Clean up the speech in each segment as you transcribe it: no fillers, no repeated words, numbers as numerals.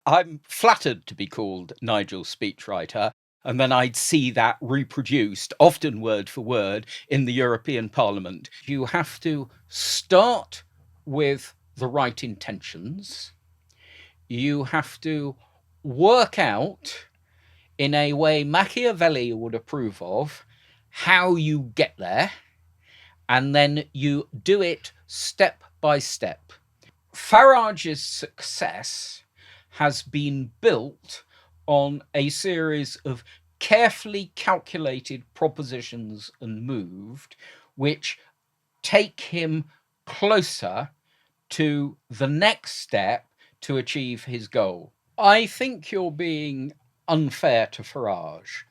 I'm flattered to be called Nigel speechwriter, and then I'd see that reproduced, often word for word, in the European Parliament. You have to start with the right intentions. You have to work out, in a way Machiavelli would approve of, how you get there, and then you do it step by step. Farage's success has been built on a series of carefully calculated propositions and moved, which take him closer to the next step to achieve his goal. I think you're being unfair to Farage.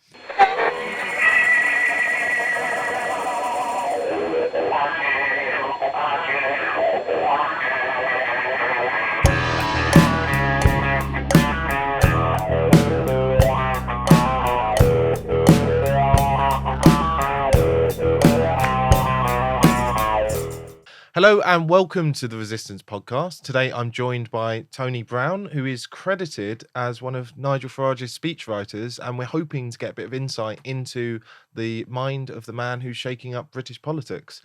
Hello and welcome to the Resistance podcast. Today I'm joined by Tony Brown, who is credited as one of Nigel Farage's speechwriters, and we're hoping to get a bit of insight into the mind of the man who's shaking up British politics.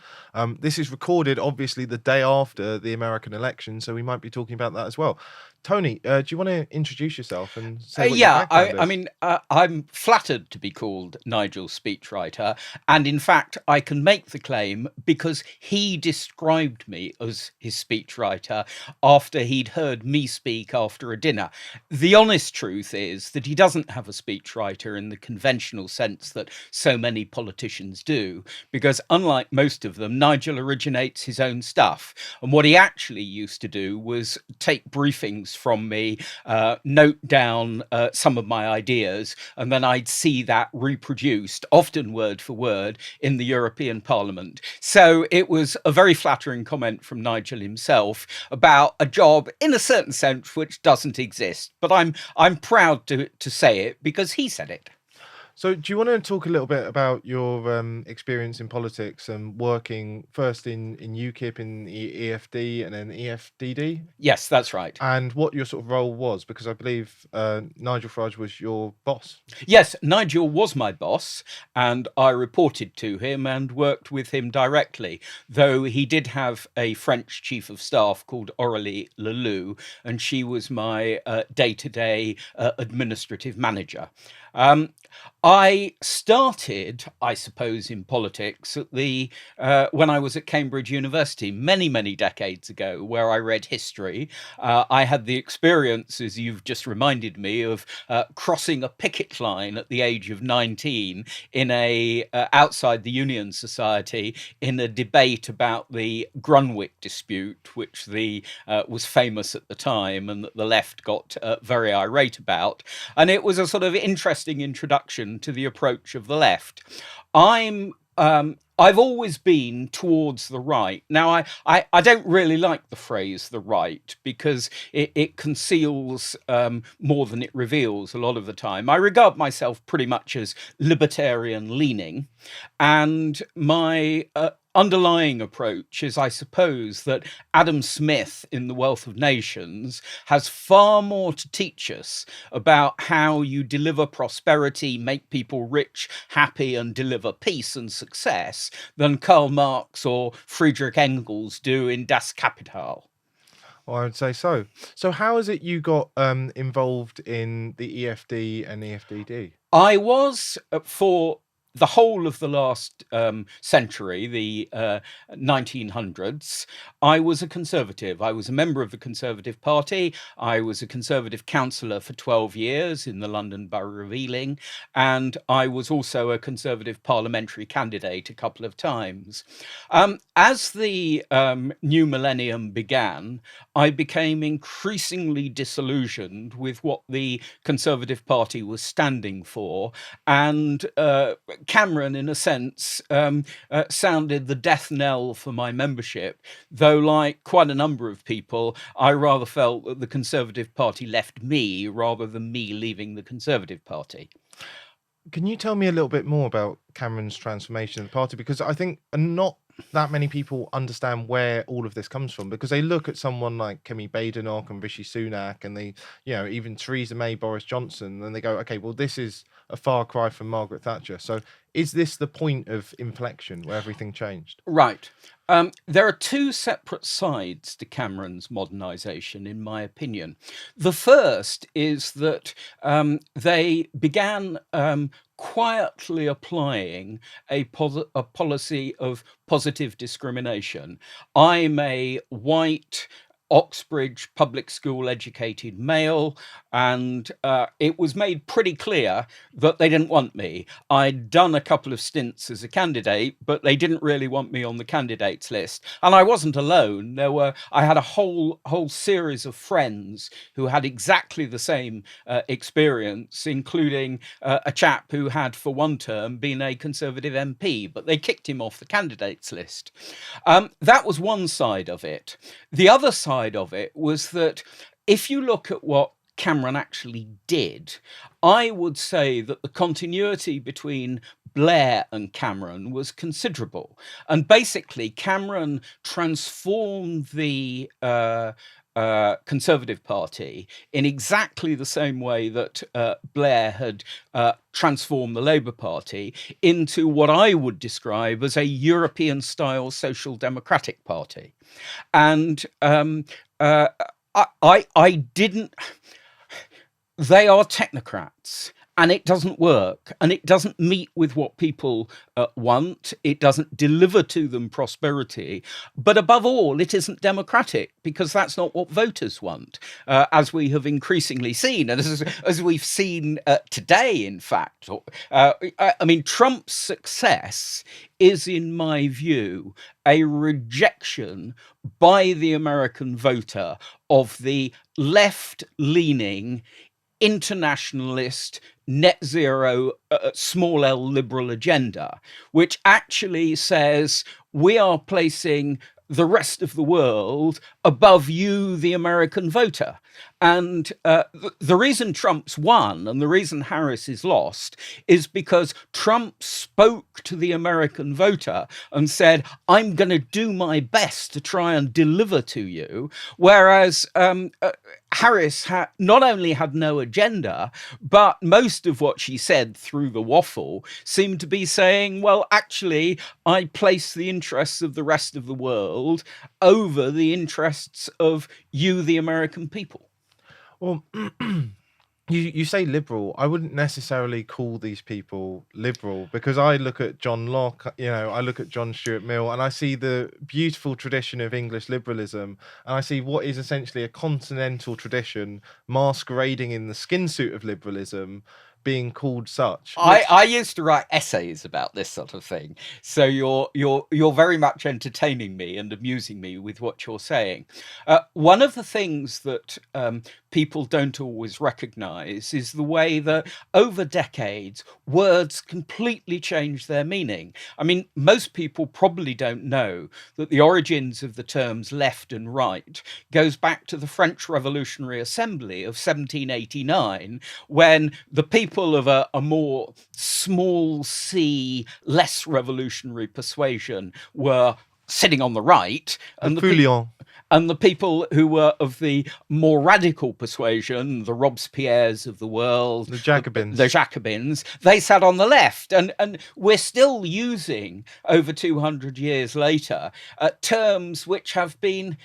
This is recorded, obviously, the day after the American election, so we might be talking about that as well. Tony, do you want to introduce yourself and say what your background is? I'm flattered to be called Nigel speechwriter, and in fact, I can make the claim because he described me as his speechwriter after he'd heard me speak after a dinner. The honest truth is that he doesn't have a speechwriter in the conventional sense that so many politicians do, because unlike most of them, Nigel originates his own stuff. And what he actually used to do was take briefings from me, note down some of my ideas, and then I'd see that reproduced, often word for word, in the European Parliament. So it was a very flattering comment from Nigel himself about a job, in a certain sense, which doesn't exist. But I'm proud to say it because he said it. So do you want to talk a little bit about your experience in politics and working first in UKIP, in the EFD and then EFDD? Yes, that's right. And what your sort of role was, because I believe Nigel Farage was your boss. Yes, Nigel was my boss, and I reported to him and worked with him directly, though he did have a French chief of staff called Aurélie Leloup, and she was my day-to-day administrative manager. I started, I suppose, in politics at when I was at Cambridge University many decades ago, where I read history. I had the experience, as you've just reminded me, of crossing a picket line at the age of 19 in outside the Union Society in a debate about the Grunwick dispute, which was famous at the time and that the left got very irate about. And it was a sort of interesting introduction to the approach of the left. I've always been towards the right. Now, I don't really like the phrase the right because it conceals more than it reveals a lot of the time. I regard myself pretty much as libertarian leaning, and my underlying approach is, I suppose, that Adam Smith in The Wealth of Nations has far more to teach us about how you deliver prosperity, make people rich, happy, and deliver peace and success than Karl Marx or Friedrich Engels do in Das Kapital. Well, I would say so. So how is it you got involved in the EFD and EFDD? I was, for the whole of the last century, the 1900s, I was a Conservative. I was a member of the Conservative Party. I was a Conservative councillor for 12 years in the London Borough of Ealing, and I was also a Conservative parliamentary candidate a couple of times. As the new millennium began, I became increasingly disillusioned with what the Conservative Party was standing for, and Cameron, in a sense, sounded the death knell for my membership, though, like quite a number of people, I rather felt that the Conservative Party left me rather than me leaving the Conservative Party. Can you tell me a little bit more about Cameron's transformation of the party? Because I think not that many people understand where all of this comes from, because they look at someone like Kemi Badenoch and Rishi Sunak and they, even Theresa May, Boris Johnson, and they go, okay, well, this is a far cry from Margaret Thatcher. So is this the point of inflection where everything changed? Right. There are two separate sides to Cameron's modernisation, in my opinion. The first is that they began quietly applying a policy of positive discrimination. I'm a white Oxbridge public school educated male, and it was made pretty clear that they didn't want me. I'd done a couple of stints as a candidate, but they didn't really want me on the candidates list. And I wasn't alone. I had a whole series of friends who had exactly the same experience, including a chap who had, for one term, been a Conservative MP, but they kicked him off the candidates list. That was one side of it. The other side of it was that if you look at what Cameron actually did, I would say that the continuity between Blair and Cameron was considerable. And basically, Cameron transformed the Conservative Party in exactly the same way that Blair had transformed the Labour Party into what I would describe as a European-style social democratic party. And I didn't. They are technocrats, and it doesn't work, and it doesn't meet with what people want. It doesn't deliver to them prosperity. But above all, it isn't democratic, because that's not what voters want, as we have increasingly seen, and as we've seen today, in fact. I mean, Trump's success is, in my view, a rejection by the American voter of the left-leaning, internationalist, net zero, small l liberal agenda, which actually says we are placing the rest of the world above you, the American voter. And the reason Trump's won and the reason Harris is lost is because Trump spoke to the American voter and said, I'm going to do my best to try and deliver to you. Whereas Harris not only had no agenda, but most of what she said through the waffle seemed to be saying, well, actually, I place the interests of the rest of the world over the interests of you, the American people. Well, you say liberal. I wouldn't necessarily call these people liberal, because I look at John Locke, I look at John Stuart Mill, and I see the beautiful tradition of English liberalism, and I see what is essentially a continental tradition masquerading in the skin suit of liberalism being called such. I used to write essays about this sort of thing, so you're very much entertaining me and amusing me with what you're saying. One of the things that people don't always recognize is the way that over decades words completely change their meaning. I mean, most people probably don't know that the origins of the terms left and right goes back to the French Revolutionary Assembly of 1789, when the people of a more small c, less revolutionary persuasion were sitting on the right, and the people who were of the more radical persuasion, the Robespierres of the world, the Jacobins, they sat on the left. And we're still using, over 200 years later, terms which have been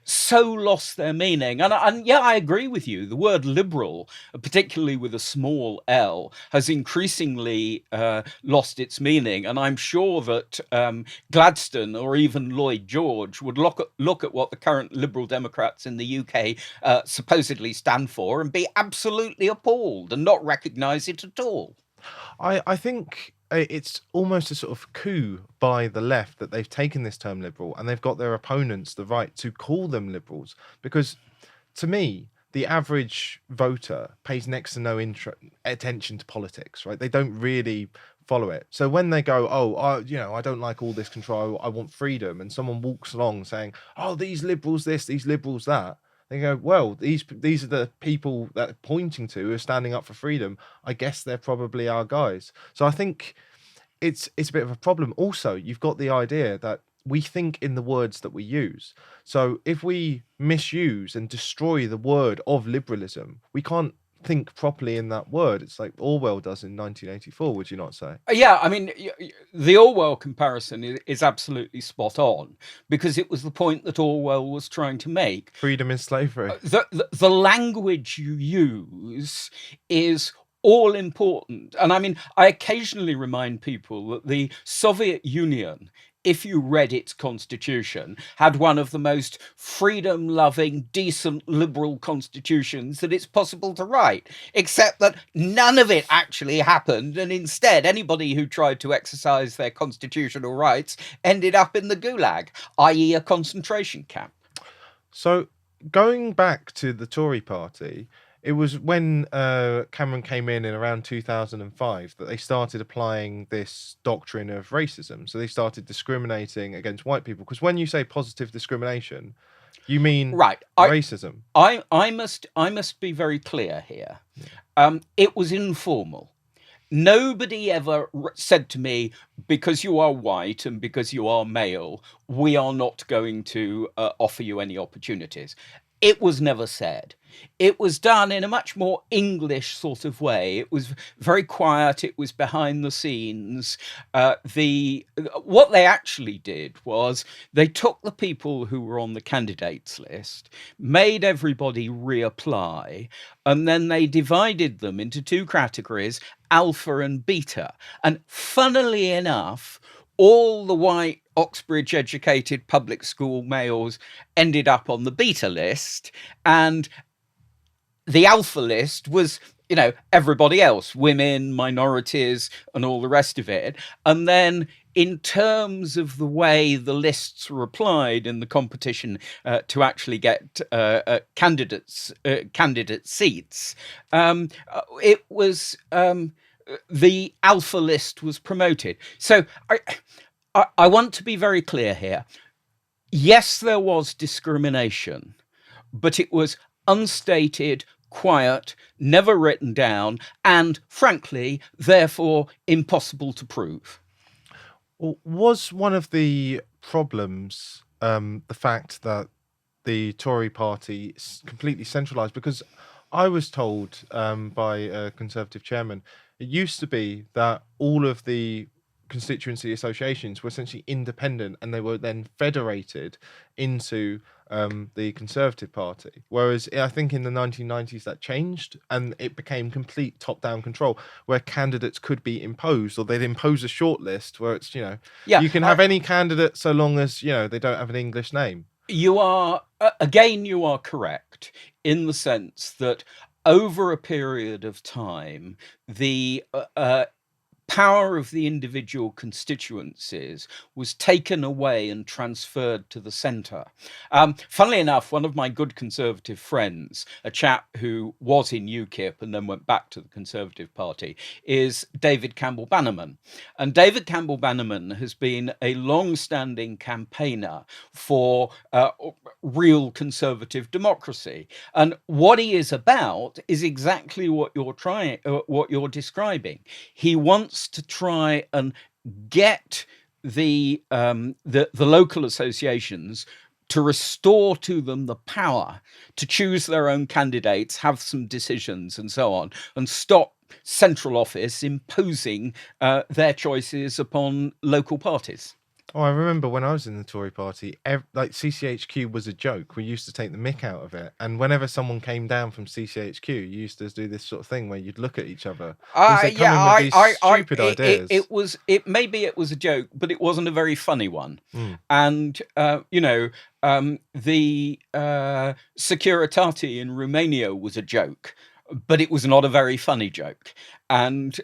so lost their meaning. And yeah, I agree with you. The word liberal, particularly with a small l, has increasingly lost its meaning. And I'm sure that Gladstone or even Lloyd George would look at what the current Liberal Democrats in the UK supposedly stand for and be absolutely appalled and not recognise it at all. I think it's almost a sort of coup by the left that they've taken this term liberal and they've got their opponents the right to call them liberals, because to me, the average voter pays next to no attention to politics, right? They don't really follow it. So when they go, I don't like all this control, I want freedom, and someone walks along saying, oh, these liberals this, these liberals that, they go, well, these are the people that are pointing to who are standing up for freedom. I guess they're probably our guys. So I think it's a bit of a problem. Also, you've got the idea that we think in the words that we use. So if we misuse and destroy the word of liberalism, we can't think properly in that word. It's like Orwell does in 1984, would you not say? Yeah, I mean, the Orwell comparison is absolutely spot on, because it was the point that Orwell was trying to make. Freedom in slavery. The language you use is all important. And I mean, I occasionally remind people that the Soviet Union, if you read its constitution, had one of the most freedom-loving, decent, liberal constitutions that it's possible to write, except that none of it actually happened, and instead anybody who tried to exercise their constitutional rights ended up in the Gulag, i.e. a concentration camp. So going back to the Tory party, it was when Cameron came in around 2005 that they started applying this doctrine of racism. So they started discriminating against white people. Because when you say positive discrimination, you mean Right. racism. I must be very clear here. It was informal. Nobody ever said to me, because you are white and because you are male, we are not going to offer you any opportunities. It was never said. It was done in a much more English sort of way. It was very quiet. It was behind the scenes. What they actually did was they took the people who were on the candidates list, made everybody reapply, and then they divided them into two categories, alpha and beta. And funnily enough, all the white Oxbridge educated public school males ended up on the beta list, and the alpha list was, everybody else, women, minorities, and all the rest of it. And then in terms of the way the lists were applied in the competition to actually get candidate seats, it was the alpha list was promoted. So I want to be very clear here. Yes, there was discrimination, but it was unstated, quiet, never written down, and frankly, therefore, impossible to prove. Well, was one of the problems the fact that the Tory party completely centralised? Because I was told by a Conservative chairman, it used to be that all of the constituency associations were essentially independent and they were then federated into the Conservative Party. Whereas I think in the 1990s that changed and it became complete top-down control where candidates could be imposed, or they'd impose a shortlist where it's, you can have any candidate so long as, they don't have an English name. You are, again, you are correct in the sense that over a period of time, the power of the individual constituencies was taken away and transferred to the centre. Funnily enough, one of my good Conservative friends, a chap who was in UKIP and then went back to the Conservative Party, is David Campbell Bannerman. And David Campbell Bannerman has been a long-standing campaigner for real conservative democracy. And what he is about is exactly what you're describing. He wants to try and get the local associations to restore to them the power to choose their own candidates, have some decisions and so on, and stop central office imposing their choices upon local parties. Oh, I remember when I was in the Tory party, like CCHQ was a joke. We used to take the mick out of it. And whenever someone came down from CCHQ, you used to do this sort of thing where you'd look at each other. Stupid ideas. Maybe it was a joke, but it wasn't a very funny one. And, the Securitate in Romania was a joke, but it was not a very funny joke. And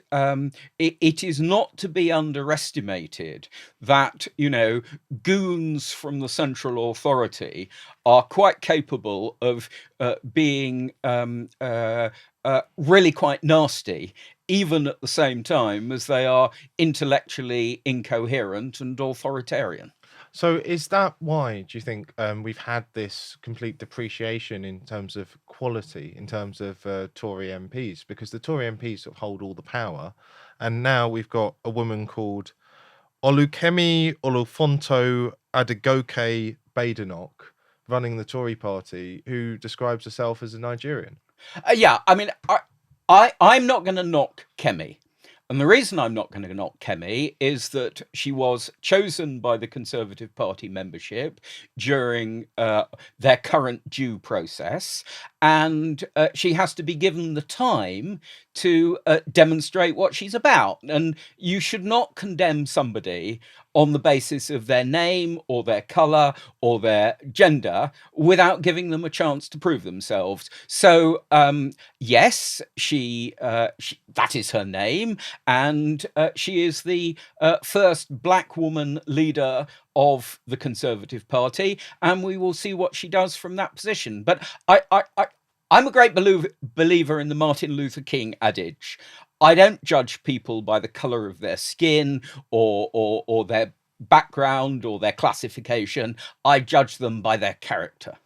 it is not to be underestimated that, goons from the central authority are quite capable of being really quite nasty, even at the same time as they are intellectually incoherent and authoritarian. So is that why, do you think, we've had this complete depreciation in terms of quality, in terms of Tory MPs? Because the Tory MPs sort of hold all the power, and now we've got a woman called Olukemi Olufonto Adegoke Badenoch running the Tory party, who describes herself as a Nigerian. Yeah, I mean, I'm not going to knock Kemi. And the reason I'm not going to knock Kemi is that she was chosen by the Conservative Party membership during their current due process, and she has to be given the time to demonstrate what she's about. And you should not condemn somebody on the basis of their name or their color or their gender without giving them a chance to prove themselves. So yes, she that is her name, and she is the first black woman leader of the Conservative Party, and we will see what she does from that position. But I'm a great believer in the Martin Luther King adage. I don't judge people by the color of their skin or their background or their classification. I judge them by their character.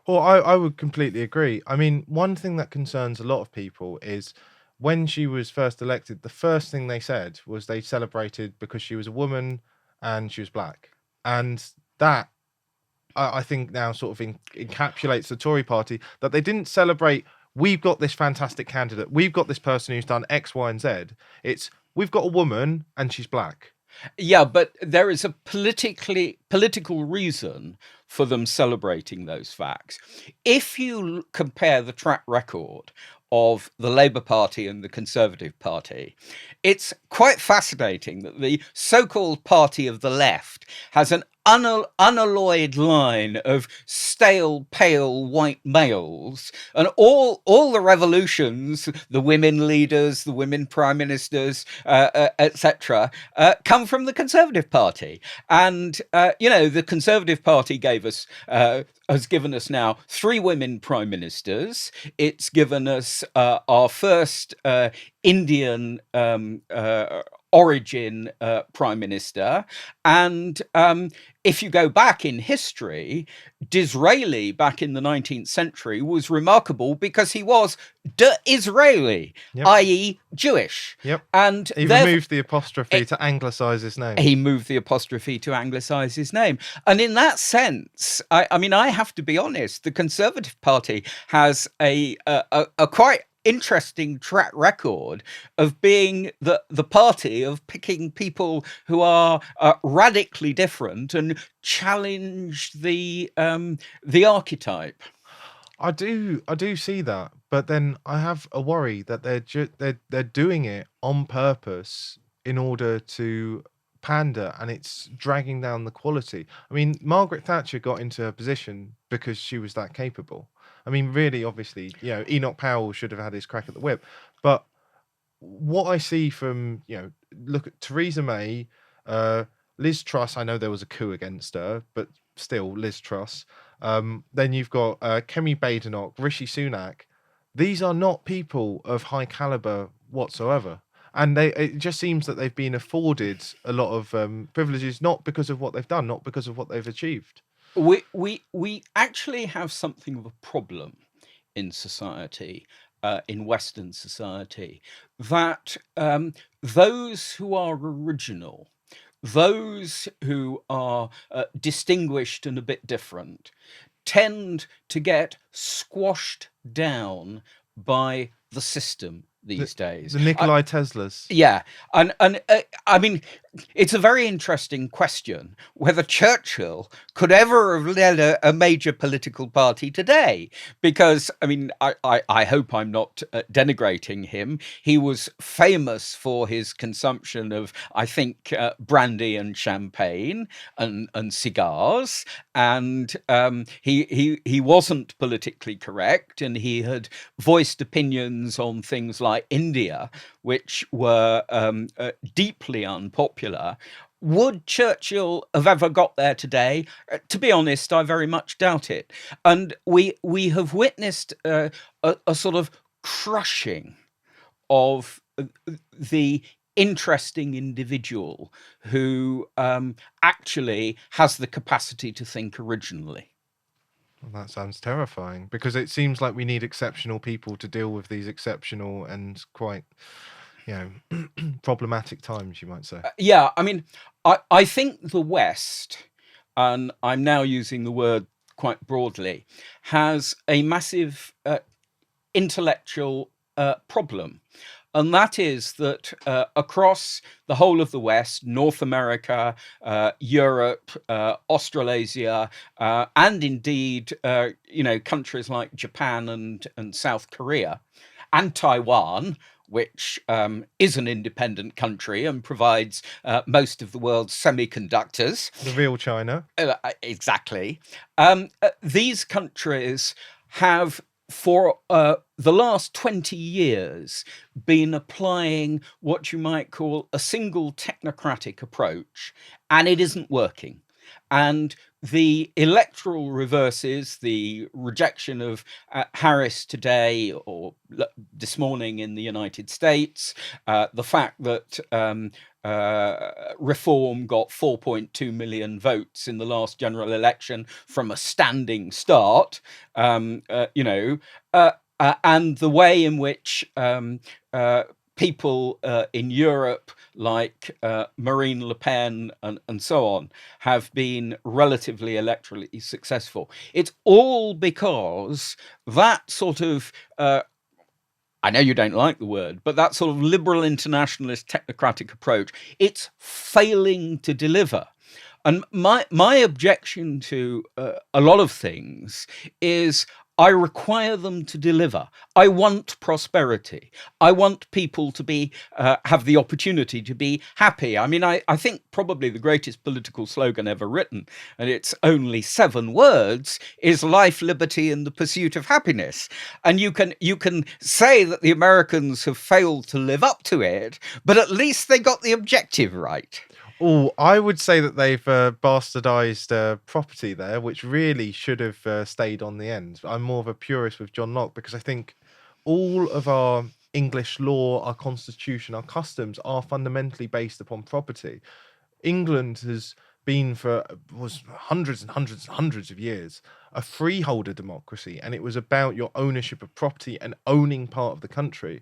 Well, I would completely agree. I mean, one thing that concerns a lot of people is when she was first elected, the first thing they said was they celebrated because she was a woman and she was black. And that, I think, now sort of encapsulates the Tory party, that they didn't celebrate, we've got this fantastic candidate, we've got this person who's done X, Y, and Z. It's, we've got a woman and she's black. Yeah, but there is a political reason for them celebrating those facts. If you compare the track record of the Labour Party and the Conservative Party, it's quite fascinating that the so-called party of the left has an unalloyed line of stale, pale white males, and all the revolutions, the women leaders, the women prime ministers, etc., come from the Conservative Party. And the Conservative Party has given us now 3 women prime ministers. It's given us our first Indian origin prime minister. And if you go back in history, Disraeli back in the 19th century was remarkable because he was Israeli, Yep. i.e. Jewish. Yep. And he removed the apostrophe to anglicise his name. He moved the apostrophe to anglicise his name. And in that sense, I mean, I have to be honest, the Conservative Party has a quite interesting track record of being the party of picking people who are radically different and challenge the archetype. I do see that, but then I have a worry that they're doing it on purpose in order to pander, and it's dragging down the quality. I mean, Margaret Thatcher got into her position because she was that capable. I mean, really, obviously, Enoch Powell should have had his crack at the whip, but what I see from, look at Theresa May, Liz Truss. I know there was a coup against her, but still, Liz Truss. Then you've got Kemi Badenoch, Rishi Sunak. These are not people of high caliber whatsoever, and it just seems that they've been afforded a lot of privileges, not because of what they've done, not because of what they've achieved. We actually have something of a problem in society, in Western society, that those who are original, those who are distinguished and a bit different, tend to get squashed down by the system these days. The Nikolai Teslas. Yeah, and I mean, it's a very interesting question whether Churchill could ever have led a major political party today, because I mean, I hope I'm not denigrating him. He was famous for his consumption of, I think, brandy and champagne and cigars, and he wasn't politically correct, and he had voiced opinions on things like India, which were deeply unpopular. Would Churchill have ever got there today? To be honest, I very much doubt it. And we have witnessed a sort of crushing of the interesting individual who actually has the capacity to think originally. Well, that sounds terrifying, because it seems like we need exceptional people to deal with these exceptional and quite, problematic times, you might say. Yeah, I mean, I think the West, and I'm now using the word quite broadly, has a massive intellectual problem. And that is that across the whole of the West, North America, Europe, Australasia, and indeed, countries like Japan and South Korea, and Taiwan, which is an independent country and provides most of the world's semiconductors. The real China. Exactly. These countries have, for the last 20 years, been applying what you might call a single technocratic approach, and it isn't working. And the electoral reverses, the rejection of Harris today or this morning in the United States, the fact that Reform got 4.2 million votes in the last general election from a standing start, and the way in which people in Europe, like Marine Le Pen and so on, have been relatively electorally successful. It's all because that sort of, I know you don't like the word, but that sort of liberal internationalist technocratic approach, it's failing to deliver. And my objection to a lot of things is I require them to deliver. I want prosperity. I want people to be have the opportunity to be happy. I mean, I think probably the greatest political slogan ever written, and it's only 7 words, is life, liberty, and the pursuit of happiness. And you can say that the Americans have failed to live up to it, but at least they got the objective right. Oh, I would say that they've bastardized property there, which really should have stayed on the end. I'm more of a purist with John Locke, because I think all of our English law, our constitution, our customs are fundamentally based upon property. England has been was hundreds and hundreds and hundreds of years a freeholder democracy, and it was about your ownership of property and owning part of the country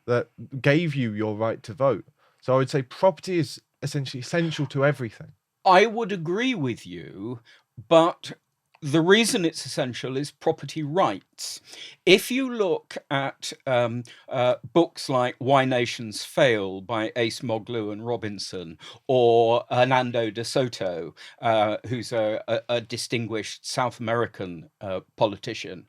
that gave you your right to vote. So I would say property is essentially essential to everything. I would agree with you, but the reason it's essential is property rights. If you look at books like Why Nations Fail by Acemoglu and Robinson, or Hernando de Soto, who's a distinguished South American politician,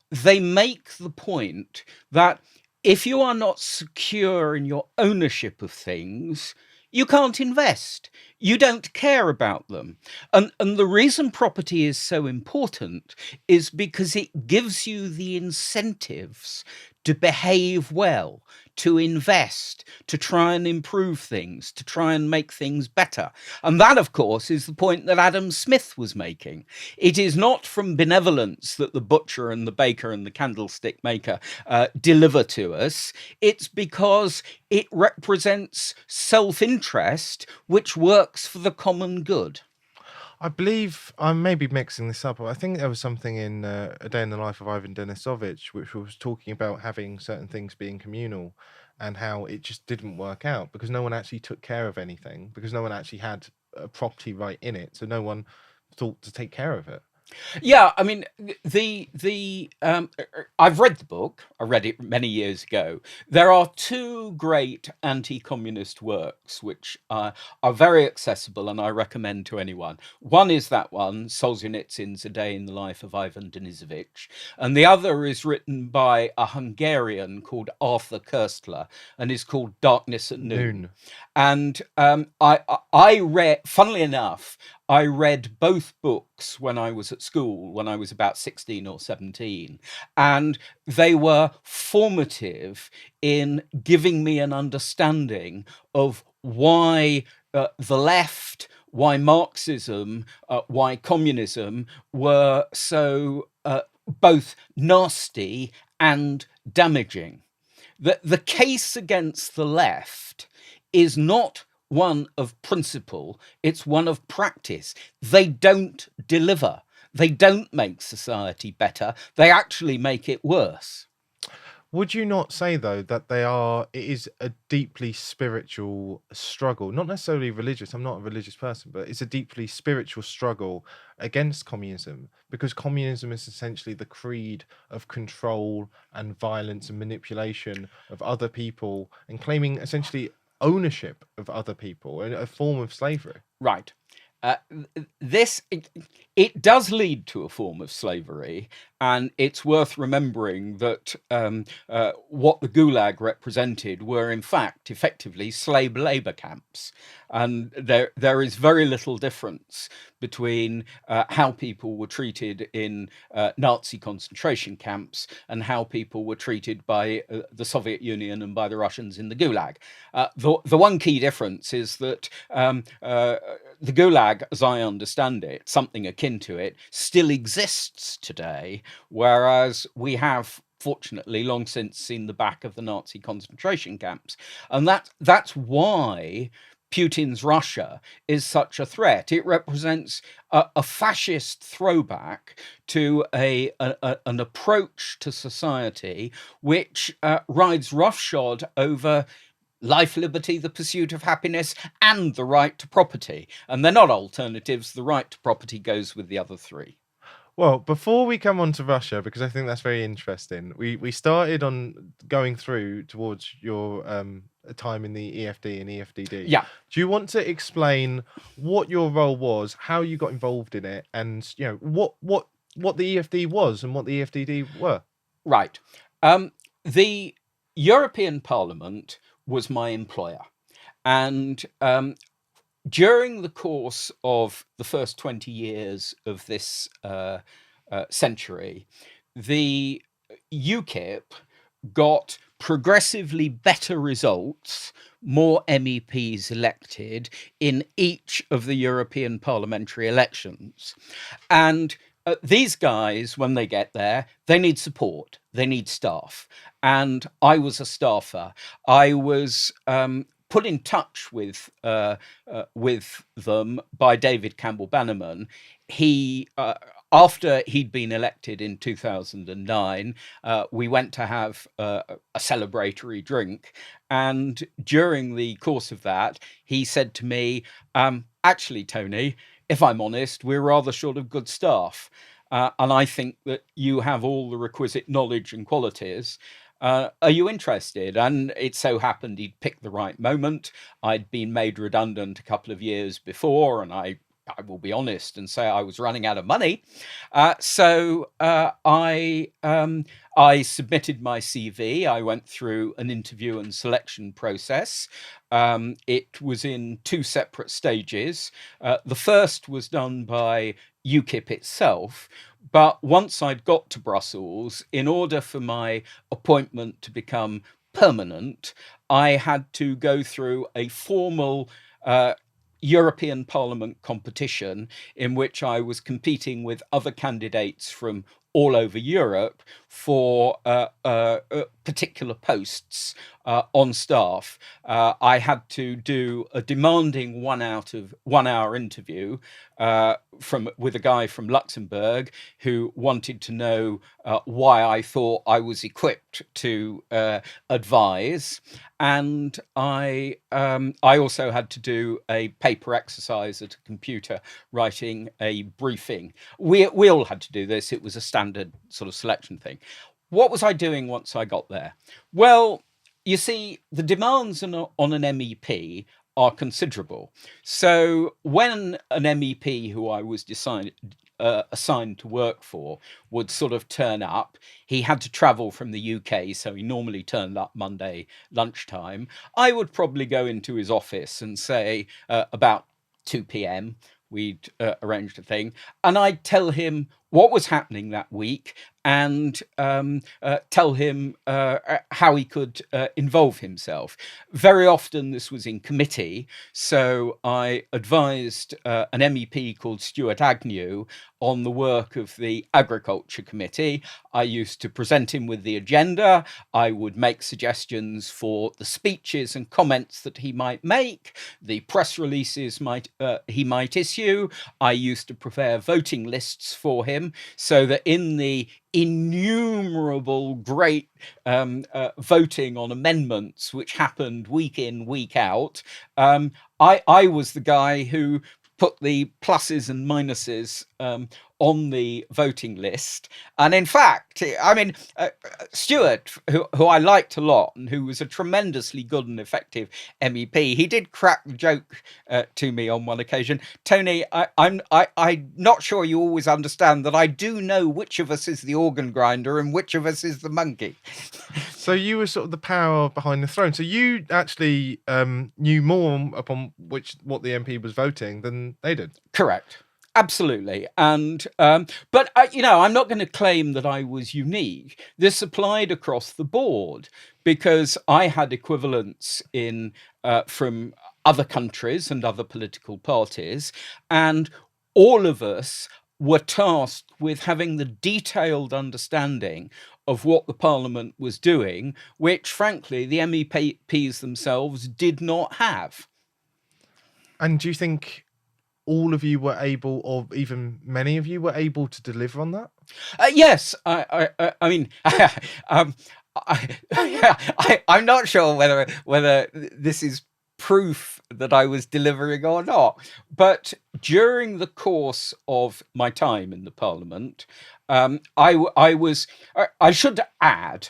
they make the point that if you are not secure in your ownership of things, you can't invest. You don't care about them. And the reason property is so important is because it gives you the incentives to behave well, to invest, to try and improve things, to try and make things better. And that, of course, is the point that Adam Smith was making. It is not from benevolence that the butcher and the baker and the candlestick maker deliver to us. It's because it represents self-interest, which works for the common good. I believe I may be mixing this up, but I think there was something in A Day in the Life of Ivan Denisovich, which was talking about having certain things being communal and how it just didn't work out because no one actually took care of anything, because no one actually had a property right in it. So no one thought to take care of it. Yeah, I mean, I've read the book. I read it many years ago. There are 2 great anti-communist works which are very accessible and I recommend to anyone. One is that one, Solzhenitsyn's A Day in the Life of Ivan Denisovich, and the other is written by a Hungarian called Arthur Koestler and is called Darkness at Noon. And I read, funnily enough, I read both books when I was at school, when I was about 16 or 17, and they were formative in giving me an understanding of why the left, why Marxism, why communism were so both nasty and damaging. The case against the left is not one of principle, it's one of practice. They don't deliver. They don't make society better. They actually make it worse. Would you not say though that it is a deeply spiritual struggle, not necessarily religious? I'm not a religious person, but it's a deeply spiritual struggle against communism, because communism is essentially the creed of control and violence and manipulation of other people and claiming essentially ownership of other people, a form of slavery. Right. This it does lead to a form of slavery, and it's worth remembering that what the Gulag represented were, in fact, effectively slave labor camps, and there is very little difference between how people were treated in Nazi concentration camps and how people were treated by the Soviet Union and by the Russians in the Gulag. The one key difference is that the Gulag, as I understand it, something akin to it, still exists today, whereas we have, fortunately, long since seen the back of the Nazi concentration camps. And that's why Putin's Russia is such a threat. It represents a fascist throwback to an approach to society which rides roughshod over life, liberty, the pursuit of happiness, and the right to property. And they're not alternatives. The right to property goes with the other three. Well, before we come on to Russia, because I think that's very interesting, we started on going through towards your time in the EFD and EFDD. Yeah. Do you want to explain what your role was, how you got involved in it, and what the EFD was and what the EFDD were? Right. The European Parliament was my employer, and during the course of the first 20 years of this century, the UKIP got progressively better results, more MEPs elected in each of the European parliamentary elections. And these guys, when they get there, they need support, they need staff. And I was a staffer. I was put in touch with them by David Campbell Bannerman. He after he'd been elected in 2009, we went to have a celebratory drink, and during the course of that, he said to me, "Actually, Tony, if I'm honest, we're rather short of good staff, and I think that you have all the requisite knowledge and qualities. Are you interested?" And it so happened he'd picked the right moment. I'd been made redundant a couple of years before, and I will be honest and say I was running out of money. So I submitted my CV. I went through an interview and selection process. It was in two separate stages. The first was done by UKIP itself. But once I'd got to Brussels, in order for my appointment to become permanent, I had to go through a formal European Parliament competition in which I was competing with other candidates from all over Europe for particular posts on staff. I had to do a demanding 1 hour interview with a guy from Luxembourg who wanted to know why I thought I was equipped to advise. And I also had to do a paper exercise at a computer, writing a briefing. We all had to do this. It was a standard sort of selection thing. What was I doing once I got there? Well, you see, the demands on an MEP are considerable. So when an MEP who I was assigned to work for would sort of turn up, he had to travel from the UK, so he normally turned up Monday lunchtime. I would probably go into his office and say about 2 p.m. we'd arranged a thing, and I'd tell him what was happening that week and tell him how he could involve himself. Very often this was in committee, so I advised an MEP called Stuart Agnew on the work of the Agriculture Committee. I used to present him with the agenda. I would make suggestions for the speeches and comments that he might make, the press releases he might issue. I used to prepare voting lists for him so that in the innumerable great voting on amendments which happened week in, week out, I was the guy who put the pluses and minuses on the voting list. And in fact, I mean, Stuart, who I liked a lot and who was a tremendously good and effective MEP, he did crack the joke to me on one occasion. Tony, I'm not sure you always understand that I do know which of us is the organ grinder and which of us is the monkey. So you were sort of the power behind the throne. So you actually knew more upon what the MP was voting than they did. Correct. Absolutely. And but I'm not going to claim that I was unique. This applied across the board because I had equivalents in from other countries and other political parties, and all of us were tasked with having the detailed understanding of what the Parliament was doing, which frankly the MEPs themselves did not have. And do you think all of you were able, or even many of you were able to deliver on that? Yes, I mean, I'm not sure whether this is proof that I was delivering or not. But during the course of my time in the Parliament, I was. I should add,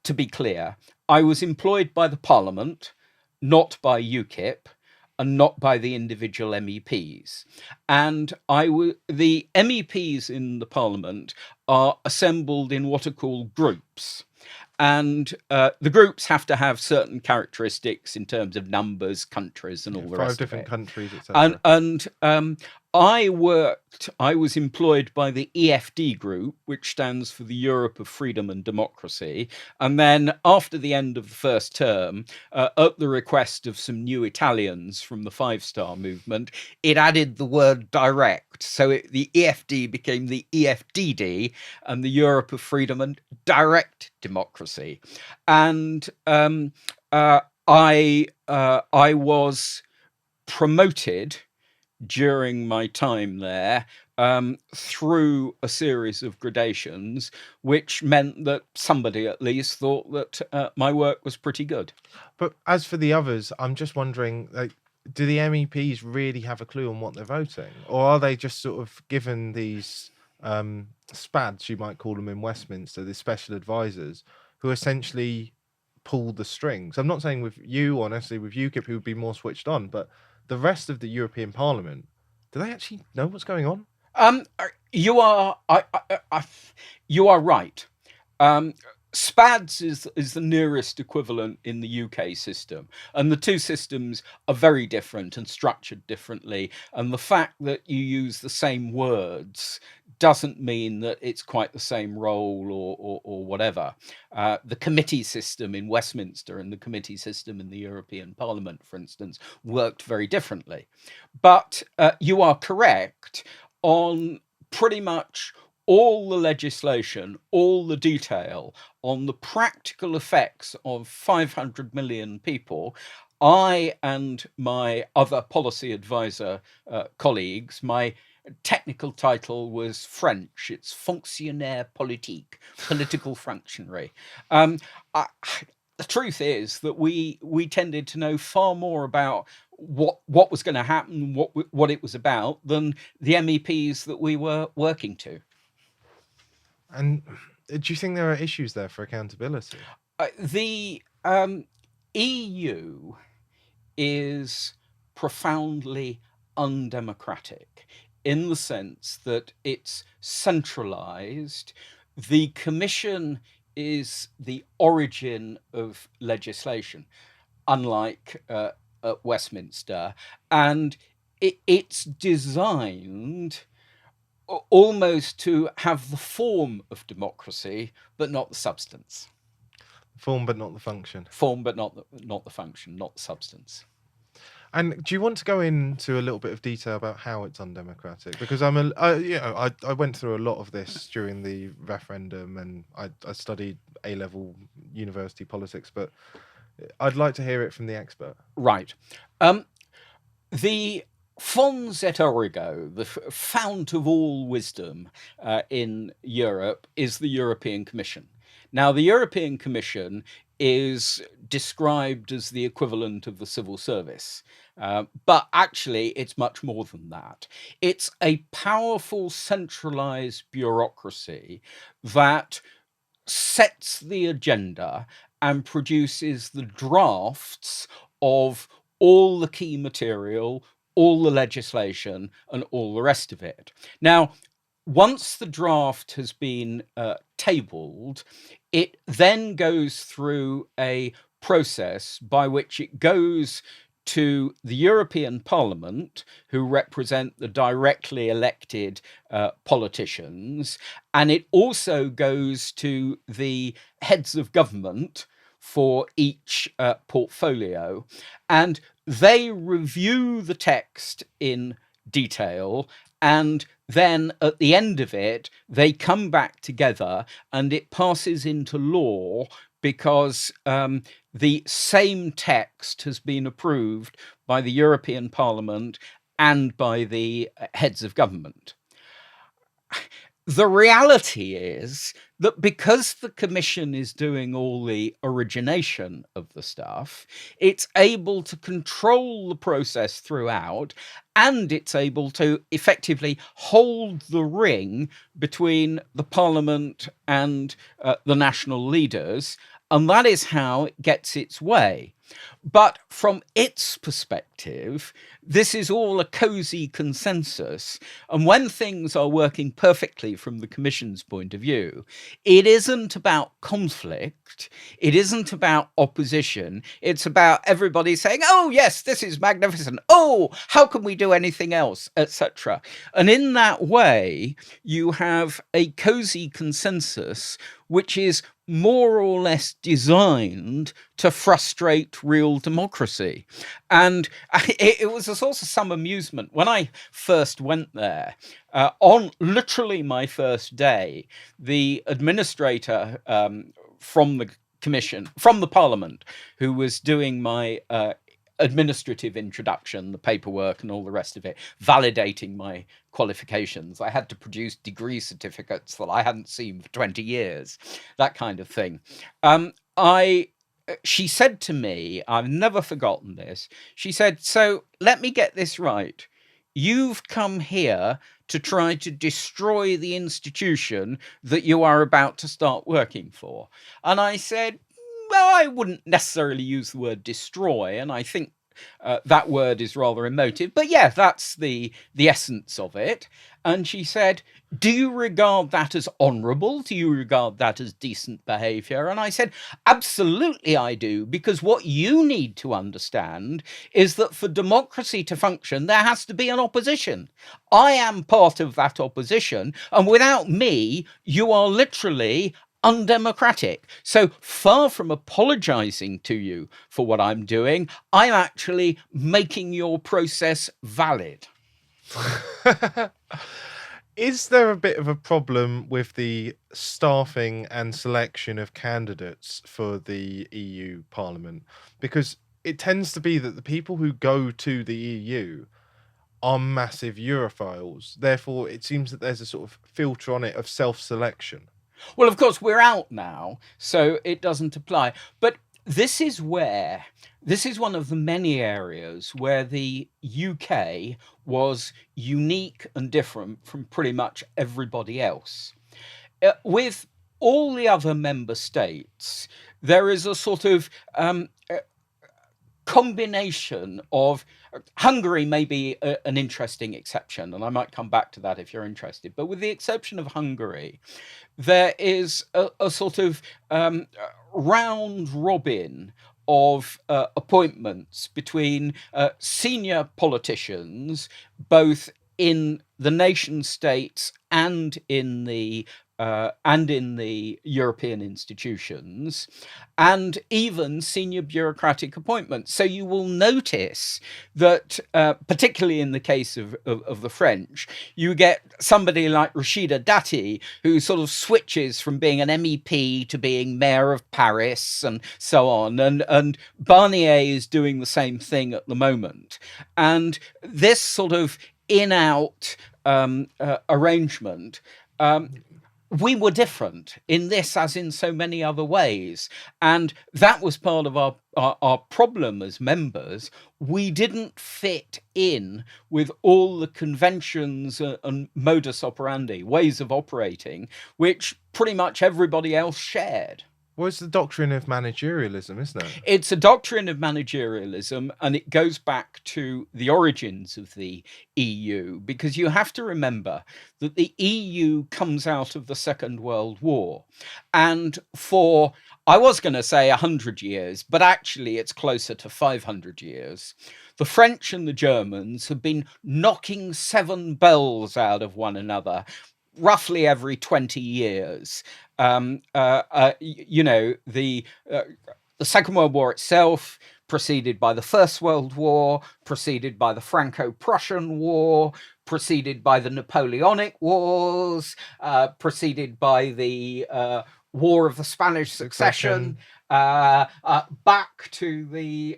to be clear, I was employed by the Parliament, not by UKIP, and not by the individual MEPs. And the MEPs in the Parliament are assembled in what are called groups. And the groups have to have certain characteristics in terms of numbers, countries, and all the rest of it. 5 different countries, etc. And I was employed by the EFD group, which stands for the Europe of Freedom and Democracy. And then after the end of the first term, at the request of some new Italians from the Five Star Movement, it added the word direct. So the EFD became the EFDD and the Europe of Freedom and Direct Democracy. And I was promoted during my time there through a series of gradations, which meant that somebody at least thought that my work was pretty good. But as for the others, I'm just wondering, like, do the MEPs really have a clue on what they're voting? Or are they just sort of given these SPADs, you might call them in Westminster, the special advisors, who essentially pull the strings? I'm not saying with you or necessarily with UKIP, who would be more switched on, but the rest of the European Parliament, do they actually know what's going on? You are right. SPADS is the nearest equivalent in the UK system, and the two systems are very different and structured differently. And the fact that you use the same words doesn't mean that it's quite the same role or whatever. The committee system in Westminster and the committee system in the European Parliament, for instance, worked very differently. But you are correct on pretty much all the legislation, all the detail on the practical effects of 500 million people. I and my other policy advisor colleagues, my technical title was French. It's fonctionnaire politique, political functionary. The truth is that we tended to know far more about what was going to happen, what it was about, than the MEPs that we were working to. And do you think there are issues there for accountability? The EU is profoundly undemocratic in the sense that it's centralized. The Commission is the origin of legislation, unlike at Westminster, and it's designed almost to have the form of democracy, but not the substance. Form but not the function. Form, but not the function, not the substance. And do you want to go into a little bit of detail about how it's undemocratic? Because I went through a lot of this during the referendum, and I studied A-level university politics, but I'd like to hear it from the expert. Right. The fons et origo, the fount of all wisdom in Europe, is the European Commission. Now, the European Commission is described as the equivalent of the civil service, but actually it's much more than that. It's a powerful centralized bureaucracy that sets the agenda and produces the drafts of all the key material, all the legislation, and all the rest of it. Now, once the draft has been tabled, it then goes through a process by which it goes to the European Parliament, who represent the directly elected politicians, and it also goes to the heads of government for each portfolio, and they review the text in detail, and then at the end of it, they come back together and it passes into law because the same text has been approved by the European Parliament and by the heads of government. The reality is that because the Commission is doing all the origination of the stuff, it's able to control the process throughout, and it's able to effectively hold the ring between the Parliament and the national leaders, and that is how it gets its way. But from its perspective, this is all a cozy consensus. And when things are working perfectly from the Commission's point of view, it isn't about conflict. It isn't about opposition. It's about everybody saying, oh, yes, this is magnificent. Oh, how can we do anything else, etc. And in that way, you have a cozy consensus, which is more or less designed to frustrate real democracy. And it was a source of some amusement. When I first went there, on literally my first day, the administrator from the Commission, from the Parliament, who was doing my administrative introduction, the paperwork and all the rest of it, validating my qualifications. I had to produce degree certificates that I hadn't seen for 20 years, that kind of thing. She said to me, I've never forgotten this, she said, so let me get this right. You've come here to try to destroy the institution that you are about to start working for. And I said, well, I wouldn't necessarily use the word destroy, and I think that word is rather emotive, but yeah, that's the essence of it. And she said, do you regard that as honourable? Do you regard that as decent behaviour? And I said, absolutely I do, because what you need to understand is that for democracy to function, there has to be an opposition. I am part of that opposition, and without me, you are literally undemocratic. So far from apologizing to you for what I'm doing, I'm actually making your process valid. Is there a bit of a problem with the staffing and selection of candidates for the EU Parliament? Because it tends to be that the people who go to the EU are massive Europhiles. Therefore, it seems that there's a sort of filter on it of self-selection. Well, of course, we're out now, so it doesn't apply. But this is one of the many areas where the UK was unique and different from pretty much everybody else. With all the other member states, there is a sort of combination of Hungary may be an interesting exception, and I might come back to that if you're interested. But with the exception of Hungary, there is a sort of round robin of appointments between senior politicians, both in the nation states and in the European institutions, and even senior bureaucratic appointments. So you will notice that, particularly in the case of the French, you get somebody like Rachida Dati, who sort of switches from being an MEP to being mayor of Paris and so on. And Barnier is doing the same thing at the moment. And this sort of in-out arrangement, we were different in this as in so many other ways. And that was part of our problem as members. We didn't fit in with all the conventions and modus operandi, ways of operating, which pretty much everybody else shared. Well, it's the doctrine of managerialism, isn't it? It's a doctrine of managerialism, and it goes back to the origins of the EU, because you have to remember that the EU comes out of the Second World War. And for, I was going to say 100 years, but actually it's closer to 500 years, the French and the Germans have been knocking 7 bells out of one another roughly every 20 years. The Second World War itself, preceded by the First World War, preceded by the Franco-Prussian War, preceded by the Napoleonic Wars, preceded by the War of the Spanish Succession. Back to the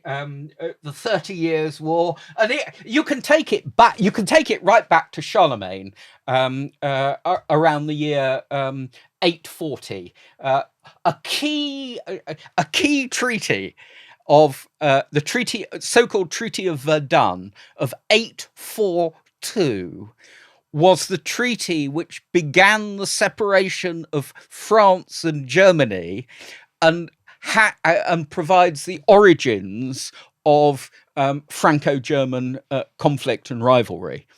30 Years' War, and you can take it back. You can take it right back to Charlemagne around the year 840. A key treaty of the so-called Treaty of Verdun of 842 was the treaty which began the separation of France and Germany, and provides the origins of Franco-German conflict and rivalry.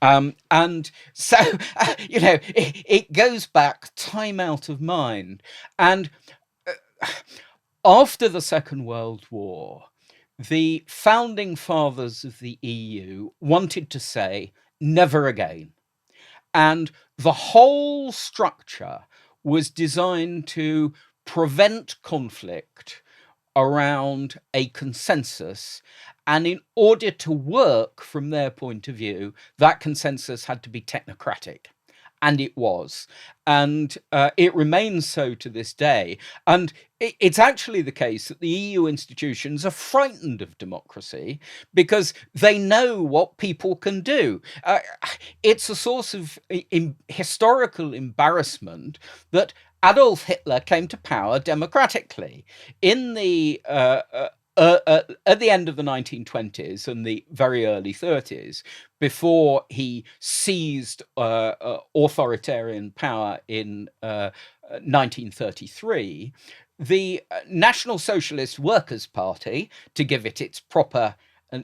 And so, it goes back time out of mind. And after the Second World War, the founding fathers of the EU wanted to say, never again. And the whole structure was designed to prevent conflict around a consensus. And in order to work from their point of view, that consensus had to be technocratic. And it was. And it remains so to this day. And it's actually the case that the EU institutions are frightened of democracy because they know what people can do. It's a source of historical embarrassment that Adolf Hitler came to power democratically. In the at the end of the 1920s and the very early 30s, before he seized authoritarian power in 1933, the National Socialist Workers' Party, to give it its proper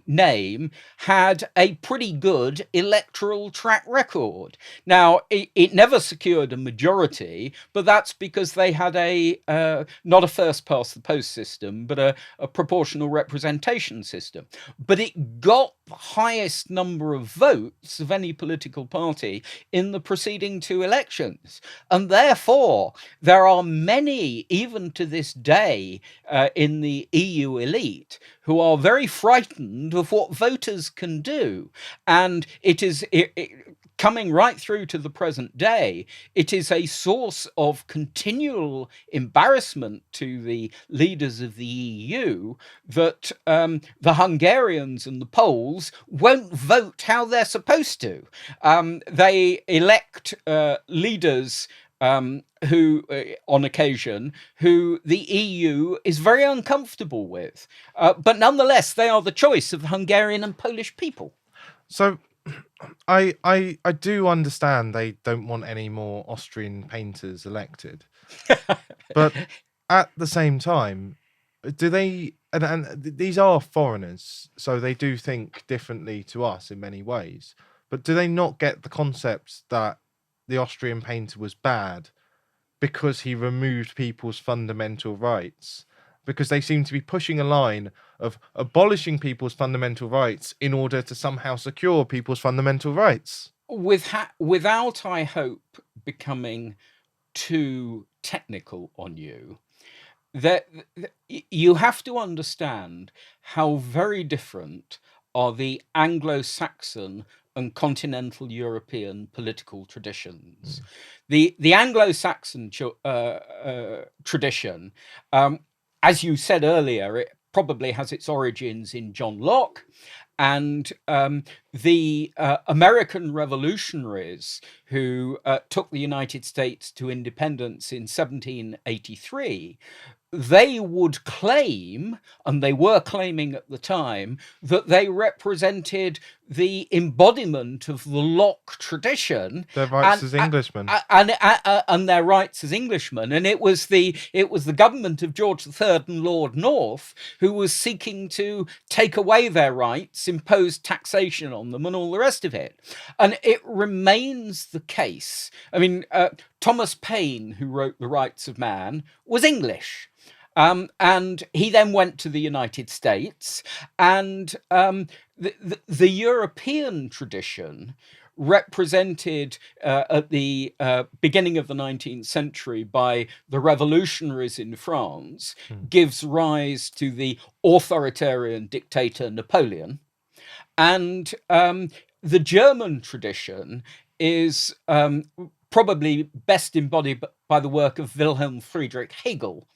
name, had a pretty good electoral track record. Now, it never secured a majority, but that's because they had not a first past the post system, but a proportional representation system. But it got the highest number of votes of any political party in the preceding 2 elections. And therefore, there are many, even to this day, in the EU elite, who are very frightened of what voters can do. And it is coming right through to the present day. It is a source of continual embarrassment to the leaders of the EU that the Hungarians and the Poles won't vote how they're supposed to. They elect leaders who, on occasion, who the EU is very uncomfortable with. But nonetheless, they are the choice of the Hungarian and Polish people. So I do understand they don't want any more Austrian painters elected. But at the same time, do they, and these are foreigners, so they do think differently to us in many ways, but do they not get the concept that the Austrian painter was bad because he removed people's fundamental rights? Because they seem to be pushing a line of abolishing people's fundamental rights in order to somehow secure people's fundamental rights. without, I hope, becoming too technical on you, that you have to understand how very different are the Anglo-Saxon and continental European political traditions. The Anglo-Saxon tradition, as you said earlier, it probably has its origins in John Locke, and the American revolutionaries who took the United States to independence in 1783, they would claim, and they were claiming at the time, that they represented the embodiment of the Locke tradition, Their rights as Englishmen. and their rights as Englishmen. And it was the government of George III and Lord North who was seeking to take away their rights, impose taxation on them, and all the rest of it. And it remains the case. I mean, Thomas Paine, who wrote The Rights of Man, was English. And he then went to the United States, and the European tradition, represented at the beginning of the 19th century by the revolutionaries in France, gives rise to the authoritarian dictator Napoleon. And the German tradition is probably best embodied by the work of Wilhelm Friedrich Hegel.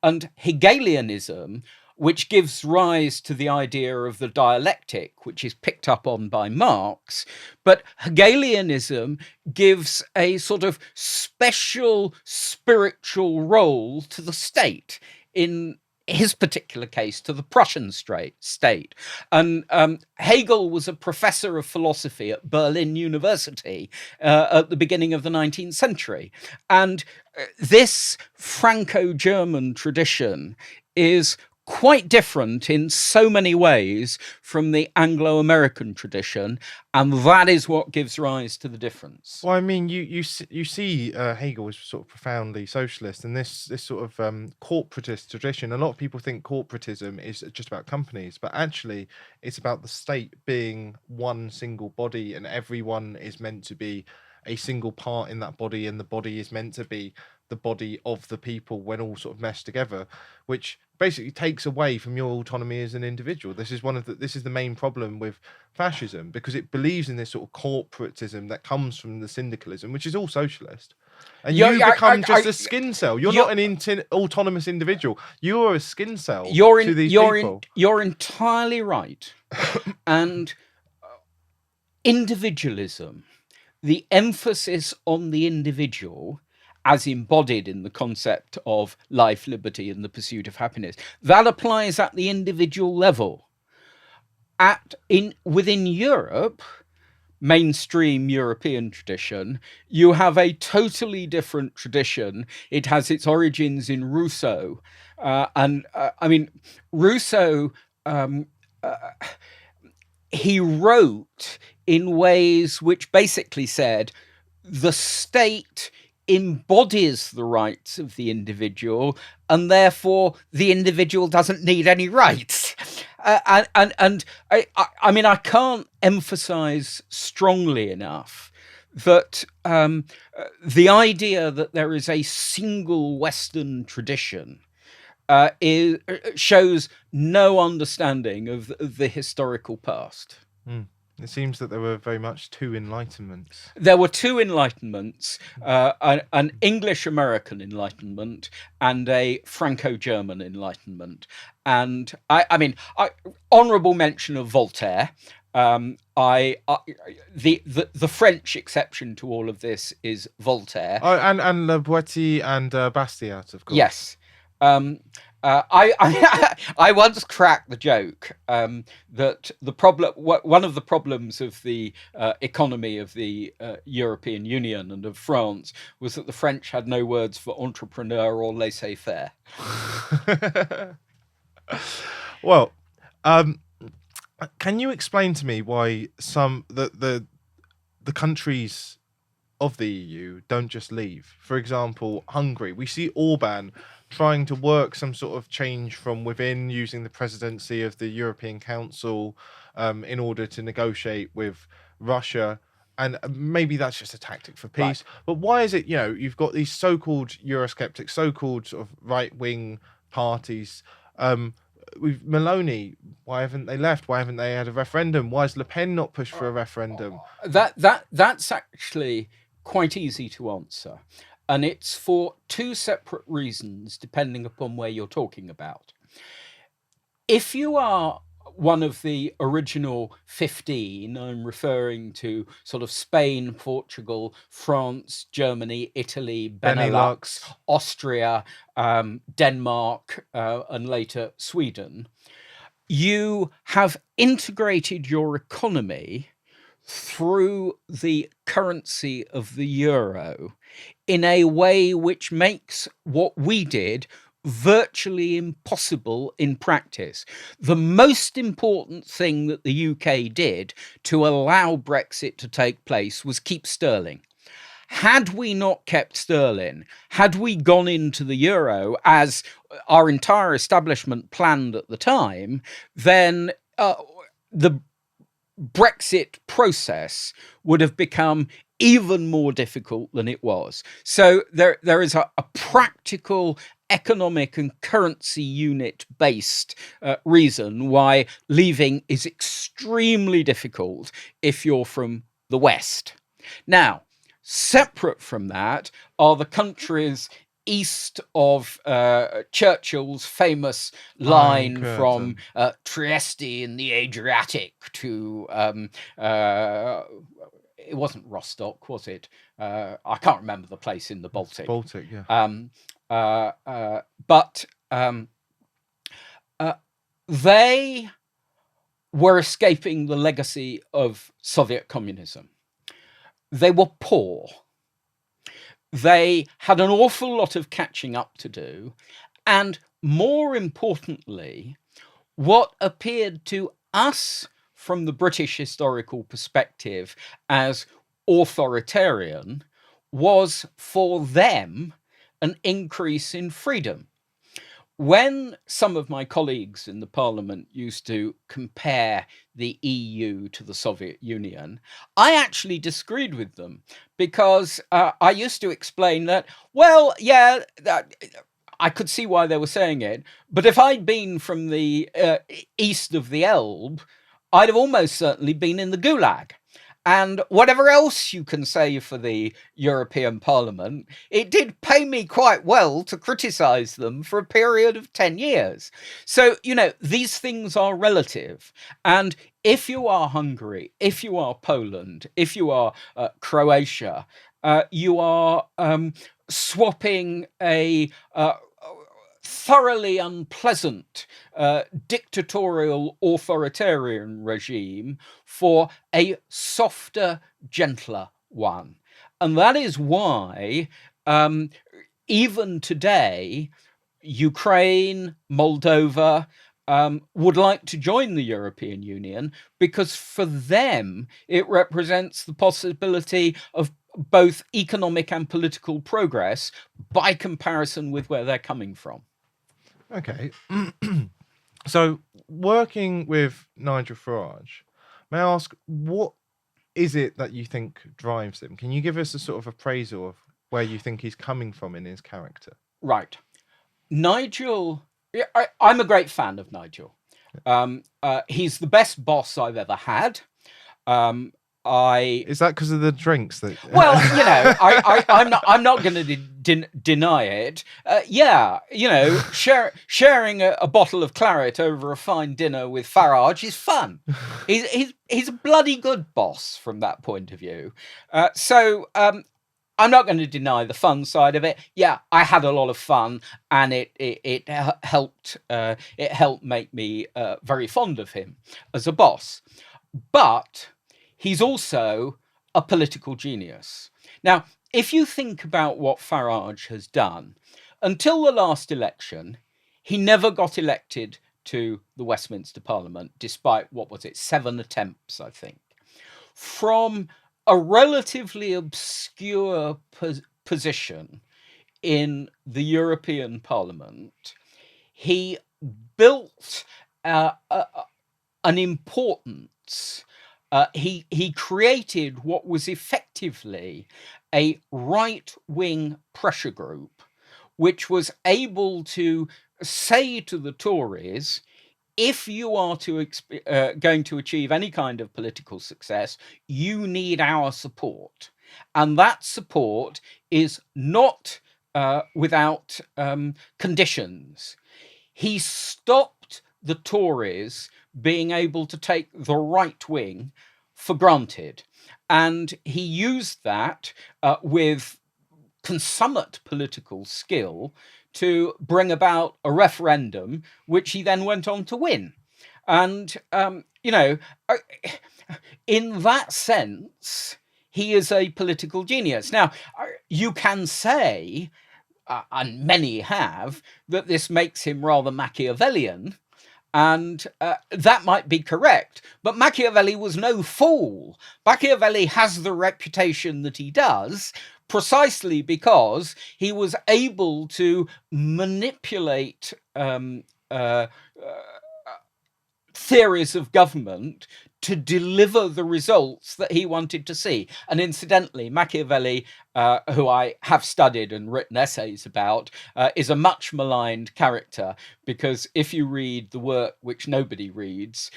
And Hegelianism, which gives rise to the idea of the dialectic, which is picked up on by Marx, but Hegelianism gives a sort of special spiritual role to the state, in his particular case, to the Prussian state. And Hegel was a professor of philosophy at Berlin University at the beginning of the 19th century. And this Franco-German tradition is quite different in so many ways from the Anglo-American tradition, and that is what gives rise to the difference. Well, I mean, you see Hegel is sort of profoundly socialist, and this sort of corporatist tradition. A lot of people think corporatism is just about companies, but actually it's about the state being one single body, and everyone is meant to be a single part in that body, and the body is meant to be the body of the people when all sort of meshed together, which basically takes away from your autonomy as an individual. This is the main problem with fascism, because it believes in this sort of corporatism that comes from the syndicalism, which is all socialist. And you become just a skin cell. You're not an autonomous individual. You are a skin cell to these people. You're entirely right. And individualism, the emphasis on the individual as embodied in the concept of life, liberty, and the pursuit of happiness, that applies at the individual level. Within Europe, mainstream European tradition, you have a totally different tradition. It has its origins in Rousseau. I mean, Rousseau, he wrote in ways which basically said the state embodies the rights of the individual, and therefore the individual doesn't need any rights. I mean, I can't emphasize strongly enough that the idea that there is a single Western tradition shows no understanding of the historical past. It seems that there were very much two enlightenments. There were two enlightenments, an English-American enlightenment and a Franco-German enlightenment. And I mean, honourable mention of Voltaire. The French exception to all of this is Voltaire. Oh, and Le Boétie and Bastiat, of course. Yes. I once cracked the joke that one of the problems of the economy of the European Union and of France was that the French had no words for entrepreneur or laissez-faire. Well, can you explain to me why the countries of the EU don't just leave? For example, Hungary. We see Orban trying to work some sort of change from within, using the presidency of the European Council in order to negotiate with Russia. and maybe that's just a tactic for peace. Right. But why is it, you've got these so-called Eurosceptics, so-called sort of right-wing parties. With Meloni, why haven't they left? Why haven't they had a referendum? Why has Le Pen not pushed for a referendum? That's actually quite easy to answer, and it's for two separate reasons depending upon where you're talking about. If you are one of the original 15, I'm referring to sort of Spain, Portugal, France, Germany, Italy, Benelux, Austria, Denmark, and later Sweden, you have integrated your economy through the currency of the euro in a way which makes what we did virtually impossible in practice. The most important thing that the UK did to allow Brexit to take place was keep sterling. Had we not kept sterling, had we gone into the euro as our entire establishment planned at the time, then the Brexit process would have become even more difficult than it was. So there is a practical economic and currency unit based reason why leaving is extremely difficult if you're from the West. Now, separate from that are the countries east of Churchill's famous line from Trieste in the Adriatic to it wasn't Rostock, was it? I can't remember the place in the Baltic. Baltic, yeah. But they were escaping the legacy of Soviet communism. They were poor. They had an awful lot of catching up to do. And more importantly, what appeared to us from the British historical perspective as authoritarian was for them an increase in freedom. When some of my colleagues in the parliament used to compare the EU to the Soviet Union, I actually disagreed with them because I used to explain that, well, yeah, I could see why they were saying it, but if I'd been from the east of the Elbe, I'd have almost certainly been in the Gulag. And whatever else you can say for the European Parliament, it did pay me quite well to criticize them for a period of 10 years. So, these things are relative. And if you are Hungary, if you are Poland, if you are Croatia, you are swapping a thoroughly unpleasant dictatorial authoritarian regime for a softer, gentler one. And that is why even today, Ukraine, Moldova would like to join the European Union because for them, it represents the possibility of both economic and political progress by comparison with where they're coming from. Okay. So, working with Nigel Farage, may I ask, what is it that you think drives him? Can you give us a sort of appraisal of where you think he's coming from in his character? Right. Nigel, I'm a great fan of Nigel. He's the best boss I've ever had. Is that because of the drinks that? Well, I'm not going to deny it. Sharing a bottle of claret over a fine dinner with Farage is fun. He's a bloody good boss from that point of view. So I'm not going to deny the fun side of it. Yeah, I had a lot of fun, and it helped. It helped make me very fond of him as a boss, but he's also a political genius. Now, if you think about what Farage has done, until the last election, he never got elected to the Westminster Parliament, despite, 7 attempts, I think. From a relatively obscure position in the European Parliament, he built an importance he created what was effectively a right-wing pressure group, which was able to say to the Tories, if you are going to achieve any kind of political success, you need our support. And that support is not without conditions. He stopped the Tories being able to take the right wing for granted. And he used that with consummate political skill to bring about a referendum, which he then went on to win. And, in that sense, he is a political genius. Now, you can say, and many have, that this makes him rather Machiavellian. And that might be correct, but Machiavelli was no fool. Machiavelli has the reputation that he does precisely because he was able to manipulate theories of government to deliver the results that he wanted to see. And incidentally, Machiavelli, who I have studied and written essays about, is a much maligned character, because if you read the work which nobody reads,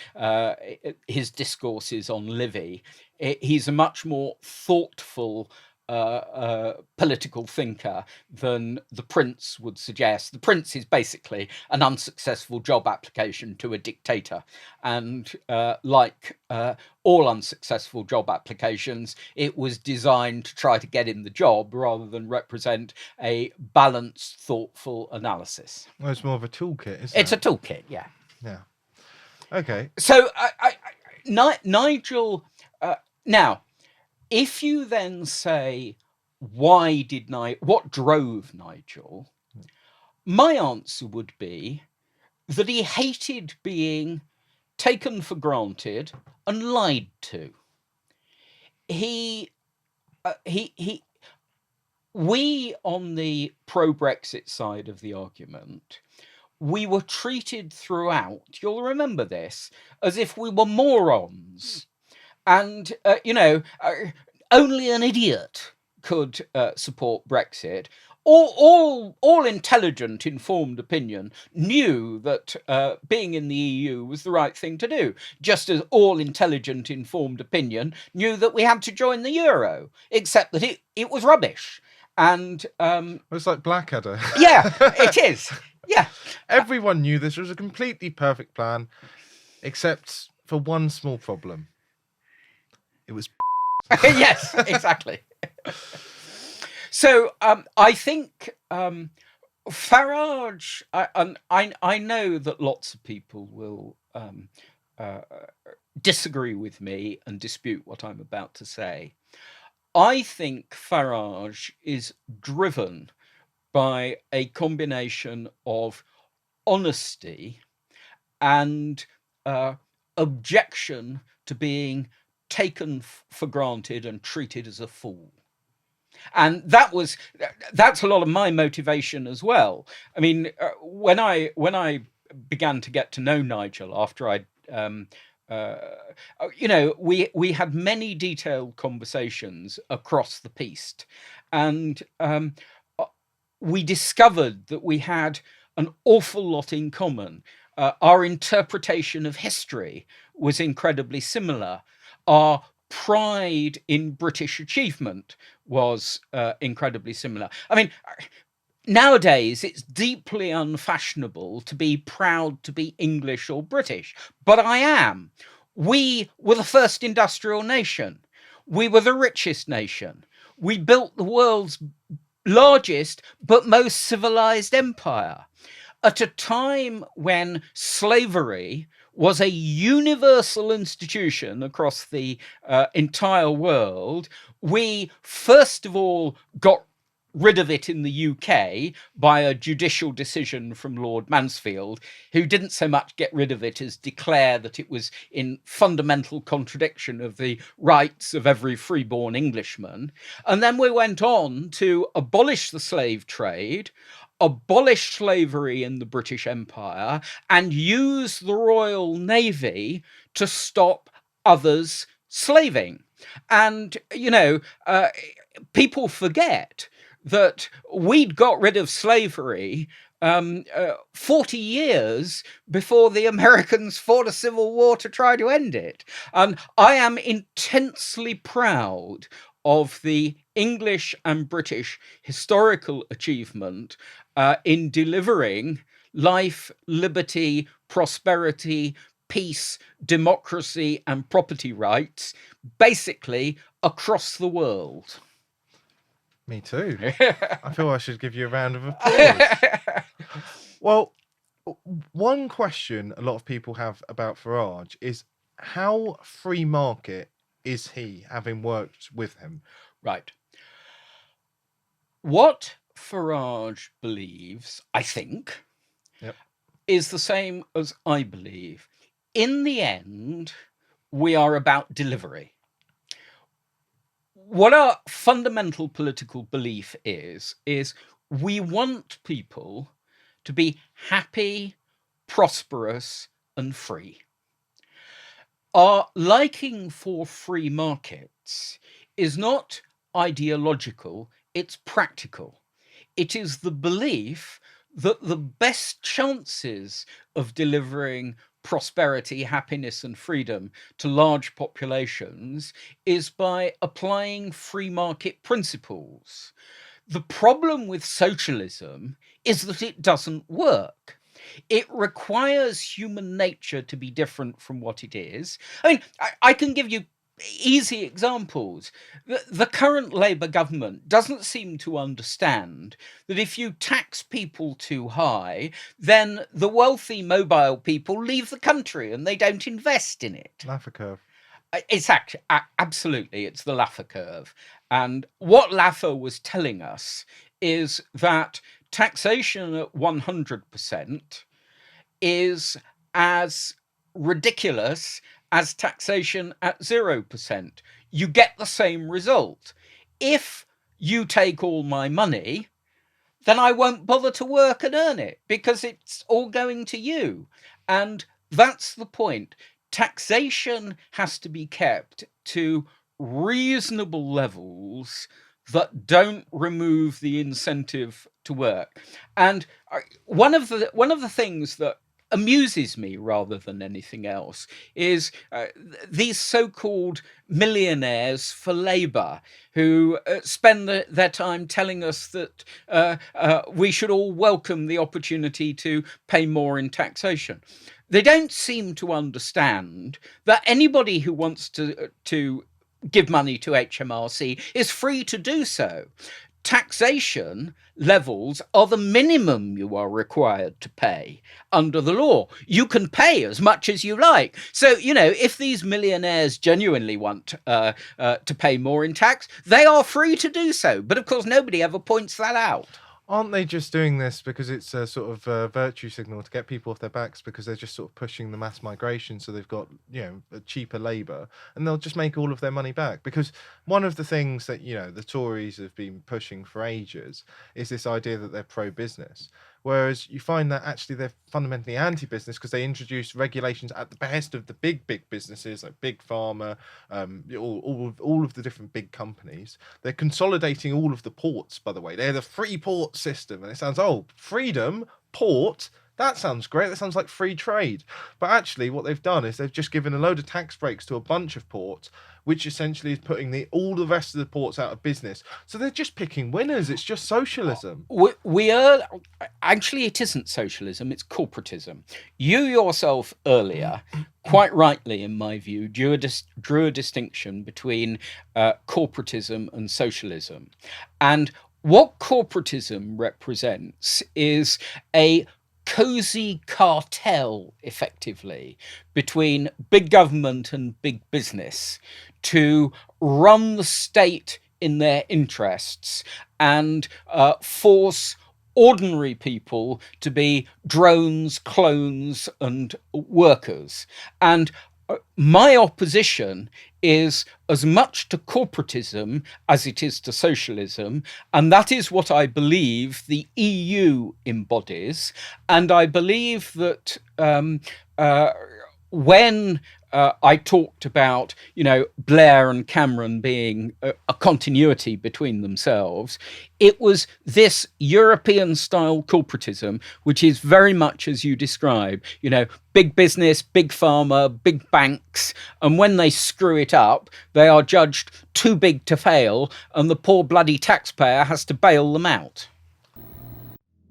his discourses on Livy, he's a much more thoughtful political thinker than the Prince would suggest. The Prince is basically an unsuccessful job application to a dictator. And like all unsuccessful job applications, it was designed to try to get him the job rather than represent a balanced, thoughtful analysis. Well, it's more of a toolkit, isn't it? It's a toolkit, yeah. Yeah. Okay. So Nigel, now, if you then say, what drove Nigel? My answer would be that he hated being taken for granted and lied to. We on the pro-Brexit side of the argument, we were treated throughout, you'll remember this, as if we were morons. And, only an idiot could support Brexit. All intelligent, informed opinion knew that being in the EU was the right thing to do, just as all intelligent, informed opinion knew that we had to join the euro, except that it was rubbish. And it's like Blackadder. Yeah, it is. Yeah. Everyone knew this was a completely perfect plan, except for one small problem. It was yes, exactly. So I think Farage, I know that lots of people will disagree with me and dispute what I'm about to say. I think Farage is driven by a combination of honesty and objection to being taken for granted and treated as a fool. And that's a lot of my motivation as well. I mean, when I began to get to know Nigel after I'd we had many detailed conversations across the piece, and we discovered that we had an awful lot in common. Our interpretation of history was incredibly similar. Our pride in British achievement was incredibly similar. I mean, nowadays it's deeply unfashionable to be proud to be English or British, but I am. We were the first industrial nation. We were the richest nation. We built the world's largest but most civilized empire at a time when slavery was a universal institution across the entire world. We, first of all, got rid of it in the UK by a judicial decision from Lord Mansfield, who didn't so much get rid of it as declare that it was in fundamental contradiction of the rights of every freeborn Englishman. And then we went on to abolish the slave trade, abolish slavery in the British Empire, and use the Royal Navy to stop others slaving. And, people forget that we'd got rid of slavery 40 years before the Americans fought a civil war to try to end it. And I am intensely proud of the English and British historical achievement in delivering life, liberty, prosperity, peace, democracy, and property rights, basically across the world. Me too. I feel I should give you a round of applause. Well, one question a lot of people have about Farage is how free market is he, having worked with him? Right. What Farage believes, I think, Yep. is the same as I believe. In the end, we are about delivery. What our fundamental political belief is we want people to be happy, prosperous, and free. Our liking for free markets is not ideological, it's practical. It is the belief that the best chances of delivering prosperity, happiness, and freedom to large populations is by applying free market principles. The problem with socialism is that it doesn't work. It requires human nature to be different from what it is. I mean, I can give you easy examples. The current Labour government doesn't seem to understand that if you tax people too high, then the wealthy mobile people leave the country and they don't invest in it. Laffer curve. It's absolutely, it's the Laffer curve. And what Laffer was telling us is that taxation at 100% is as ridiculous as taxation at 0%. You get the same result. If you take all my money, then I won't bother to work and earn it because it's all going to you. And that's the point. Taxation has to be kept to reasonable levels that don't remove the incentive to work. And one of the things that amuses me rather than anything else is these so-called millionaires for Labour who spend their time telling us that we should all welcome the opportunity to pay more in taxation. They don't seem to understand that anybody who wants to give money to HMRC is free to do so. Taxation levels are the minimum you are required to pay under the law. You can pay as much as you like. So, if these millionaires genuinely want to pay more in tax, they are free to do so. But of course, nobody ever points that out. Aren't they just doing this because it's a sort of virtue signal to get people off their backs because they're just sort of pushing the mass migration so they've got, a cheaper labour and they'll just make all of their money back? Because one of the things that, the Tories have been pushing for ages is this idea that they're pro-business. Whereas you find that actually they're fundamentally anti-business because they introduce regulations at the behest of the big businesses like Big Pharma, all of the different big companies. They're consolidating all of the ports, by the way. They're the free port system. And it sounds, freedom, port, that sounds great. That sounds like free trade. But actually what they've done is they've just given a load of tax breaks to a bunch of ports, which essentially is putting all the rest of the ports out of business. So they're just picking winners. It's just socialism. Actually, it isn't socialism, it's corporatism. You yourself earlier, quite rightly in my view, drew a distinction between corporatism and socialism. And what corporatism represents is a cozy cartel, effectively, between big government and big business to run the state in their interests and force ordinary people to be drones, clones, and workers. And my opposition is as much to corporatism as it is to socialism, and that is what I believe the EU embodies. And I believe that when I talked about, Blair and Cameron being a continuity between themselves. It was this European style corporatism, which is very much as you describe, big business, big pharma, big banks. And when they screw it up, they are judged too big to fail, and the poor bloody taxpayer has to bail them out.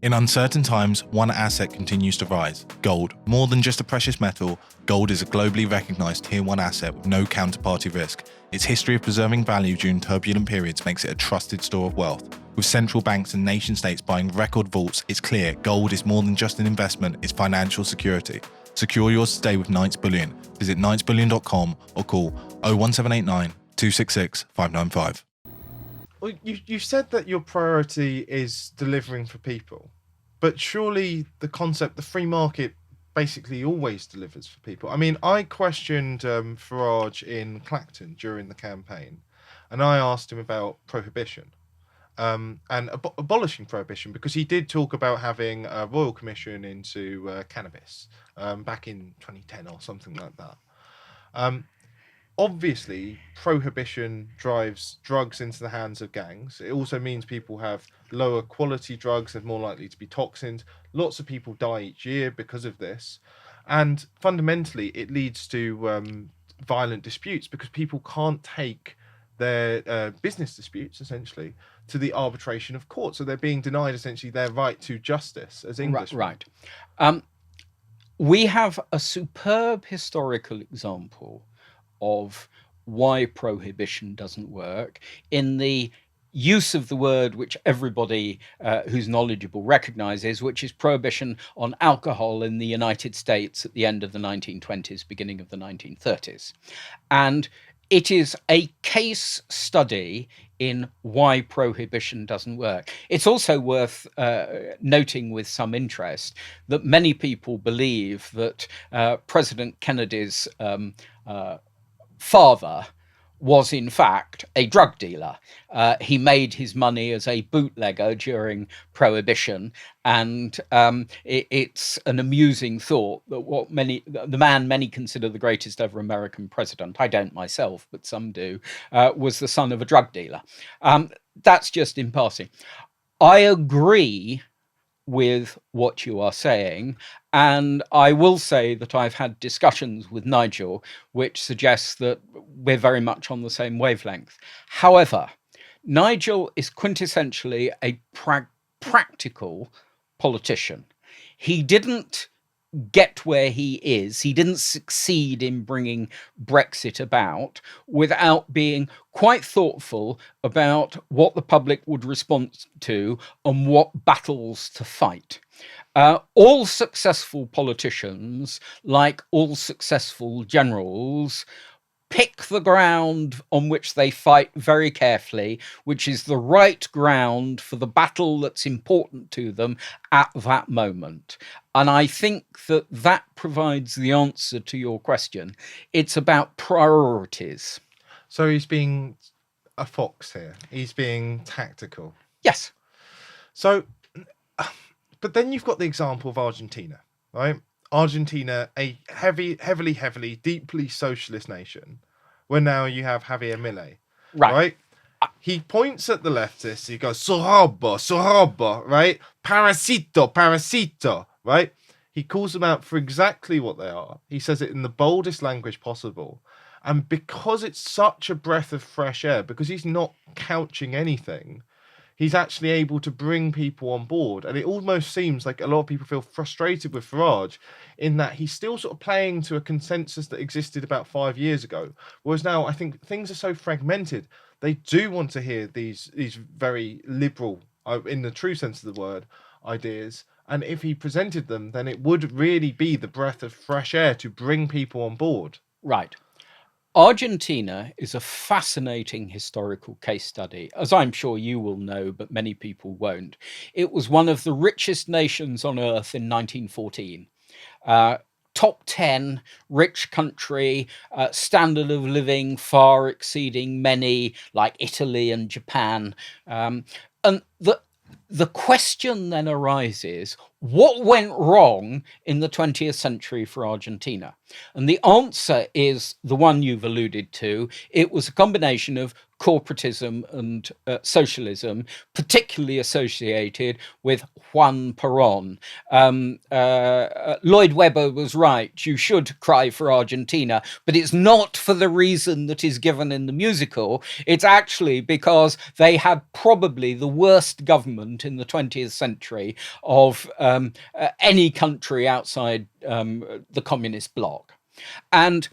In uncertain times, one asset continues to rise: gold. More than just a precious metal, gold is a globally recognized tier 1 asset with no counterparty risk. Its history of preserving value during turbulent periods makes it a trusted store of wealth. With central banks and nation states buying record vaults, it's clear gold is more than just an investment, it's financial security. Secure yours today with Knights Bullion. Visit knightsbullion.com or call 01789 266 595. Well, you said that your priority is delivering for people, but surely the concept, the free market, basically always delivers for people. I mean, I questioned Farage in Clacton during the campaign, and I asked him about prohibition and abolishing prohibition, because he did talk about having a royal commission into cannabis back in 2010 or something like that. Obviously, prohibition drives drugs into the hands of gangs. It also means people have lower quality drugs, they're more likely to be toxins. Lots of people die each year because of this. And fundamentally, it leads to violent disputes, because people can't take their business disputes, essentially, to the arbitration of court. So they're being denied, essentially, their right to justice as Englishmen. Right. We have a superb historical example of why prohibition doesn't work in the use of the word which everybody who's knowledgeable recognizes, which is prohibition on alcohol in the United States at the end of the 1920s, beginning of the 1930s. And it is a case study in why prohibition doesn't work. It's also worth noting with some interest that many people believe that President Kennedy's father was in fact a drug dealer. He made his money as a bootlegger during Prohibition, and it's an amusing thought that the man many consider the greatest ever American president, I don't myself, but some do, was the son of a drug dealer. That's just in passing. I agree with what you are saying, and I will say that I've had discussions with Nigel which suggests that we're very much on the same wavelength. However, Nigel is quintessentially a practical politician. He didn't get where he is. He didn't succeed in bringing Brexit about without being quite thoughtful about what the public would respond to and what battles to fight. All successful politicians, like all successful generals, pick the ground on which they fight very carefully, which is the right ground for the battle that's important to them at that moment. And I think that provides the answer to your question. It's about priorities. So he's being a fox here. He's being tactical. Yes. So, but then you've got the example of Argentina, right? Argentina, a heavily, deeply socialist nation, where now you have Javier Milei, right? He points at the leftists, he goes, sorrobo, right? Parasito, right? He calls them out for exactly what they are. He says it in the boldest language possible. And because it's such a breath of fresh air, because he's not couching anything, he's actually able to bring people on board. And it almost seems like a lot of people feel frustrated with Farage in that he's still sort of playing to a consensus that existed about 5 years ago. Whereas now I think things are so fragmented, they do want to hear these very liberal, in the true sense of the word, ideas. And if he presented them, then it would really be the breath of fresh air to bring people on board. Right. Argentina is a fascinating historical case study, as I'm sure you will know, but many people won't. It was one of the richest nations on earth in 1914. Top 10 rich country, standard of living far exceeding many like Italy and Japan. And the question then arises, what went wrong in the 20th century for Argentina? And the answer is the one you've alluded to. It was a combination of corporatism and socialism, particularly associated with Juan Perón. Lloyd Webber was right. You should cry for Argentina, but it's not for the reason that is given in the musical. It's actually because they had probably the worst government in the 20th century of any country outside the communist bloc. And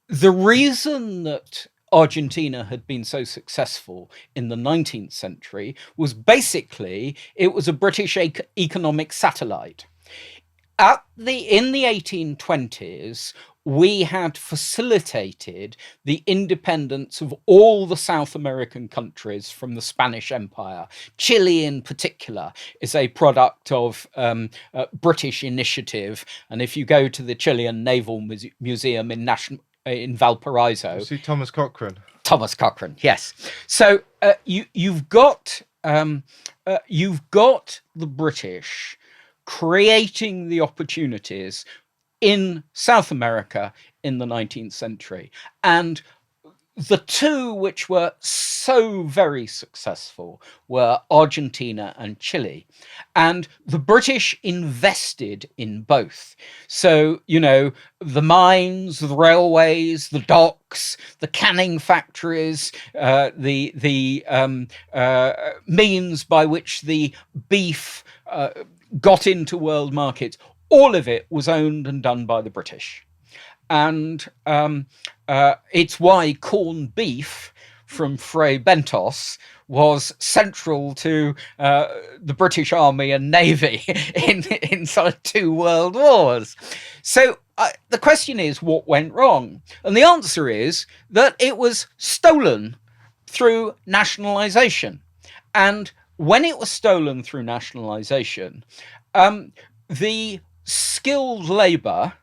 the reason that Argentina had been so successful in the 19th century was basically it was a British economic satellite. In the 1820s, we had facilitated the independence of all the South American countries from the Spanish Empire. Chile, in particular, is a product of British initiative. And if you go to the Chilean Naval Museum in Valparaiso, You see Thomas Cochrane. Thomas Cochrane, yes. So you've got the British creating the opportunities in South America in the 19th century. And the two which were so very successful were Argentina and Chile. And the British invested in both. So, the mines, the railways, the docks, the canning factories, the means by which the beef got into world markets, all of it was owned and done by the British. And it's why corned beef from Fray Bentos was central to the British Army and Navy in sort of 2 world wars. So the question is, what went wrong? And the answer is that it was stolen through nationalisation. And when it was stolen through nationalisation, the skilled labour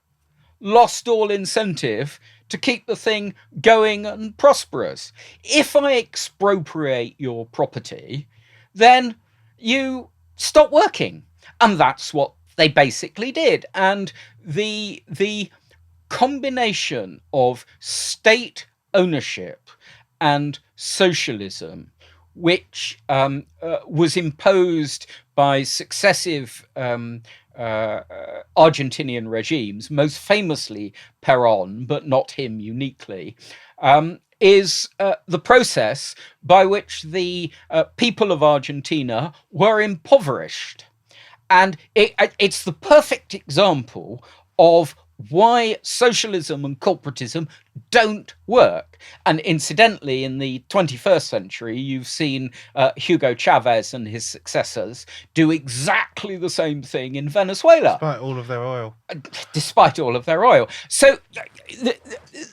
lost all incentive to keep the thing going and prosperous. If I expropriate your property, then you stop working. And that's what they basically did. And the combination of state ownership and socialism, which was imposed by successive Argentinian regimes, most famously Perón, but not him uniquely, is the process by which the people of Argentina were impoverished. And it's the perfect example of why socialism and corporatism don't work. And incidentally, in the 21st century, you've seen Hugo Chavez and his successors do exactly the same thing in Venezuela. Despite all of their oil. Despite all of their oil. So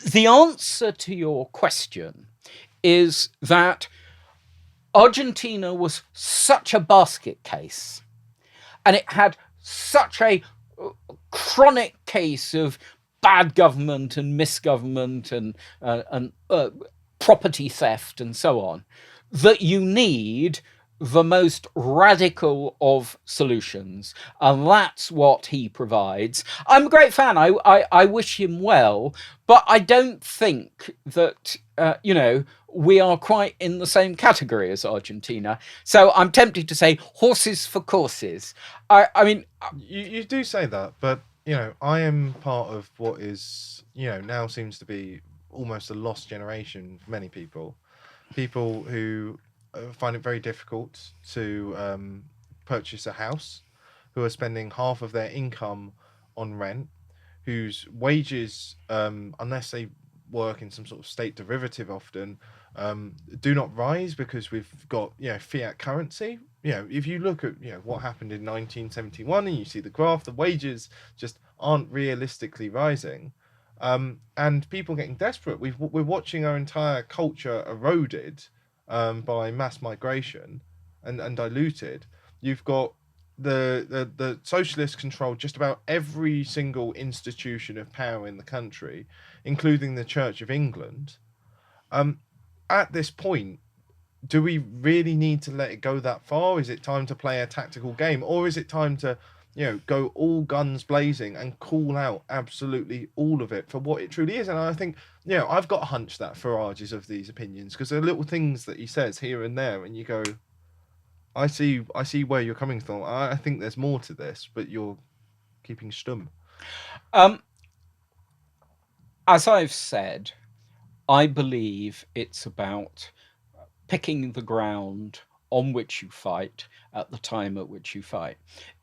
the answer to your question is that Argentina was such a basket case, and it had such a chronic case of bad government and misgovernment and property theft and so on, that you need the most radical of solutions. And that's what he provides. I'm a great fan. I wish him well, but I don't think that, we are quite in the same category as Argentina. So I'm tempted to say horses for courses. I mean... You do say that, but, I am part of what is, now seems to be almost a lost generation for many people. People who find it very difficult to purchase a house, who are spending half of their income on rent, whose wages, unless they work in some sort of state derivative often, do not rise because we've got fiat currency. If you look at what happened in 1971 and you see the graph, the wages just aren't realistically rising, and people getting desperate. We're watching our entire culture eroded by mass migration and diluted. You've got the socialists control just about every single institution of power in the country, including the Church of England. At this point, do we really need to let it go that far? Is it time to play a tactical game, or is it time to, go all guns blazing and call out absolutely all of it for what it truly is? And I think, I've got a hunch that Farage is of these opinions, because there are little things that he says here and there, and you go, I see where you're coming from. I think there's more to this, but you're keeping stum. As I've said, I believe it's about picking the ground on which you fight at the time at which you fight.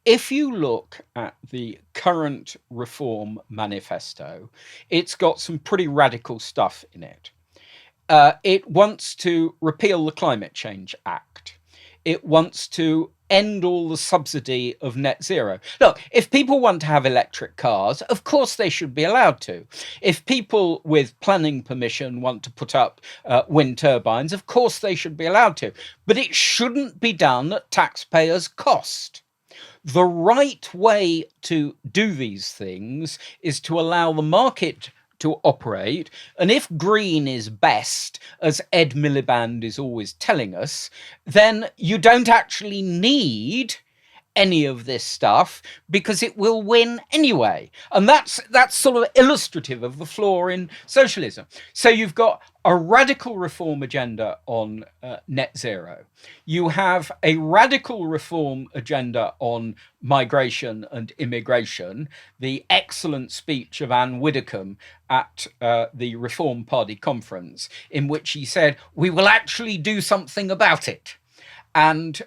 If you look at the current Reform Manifesto, it's got some pretty radical stuff in it. It wants to repeal the Climate Change Act. It wants to end all the subsidy of net zero. Look, if people want to have electric cars, of course they should be allowed to. If people with planning permission want to put up wind turbines, of course they should be allowed to. But it shouldn't be done at taxpayers' cost. The right way to do these things is to allow the market to operate. And if green is best, as Ed Miliband is always telling us, then you don't actually need any of this stuff because it will win anyway. And that's sort of illustrative of the flaw in socialism. So you've got a radical reform agenda on net zero. You have a radical reform agenda on migration and immigration. The excellent speech of Anne Widdecombe at the Reform Party conference, in which he said, we will actually do something about it. And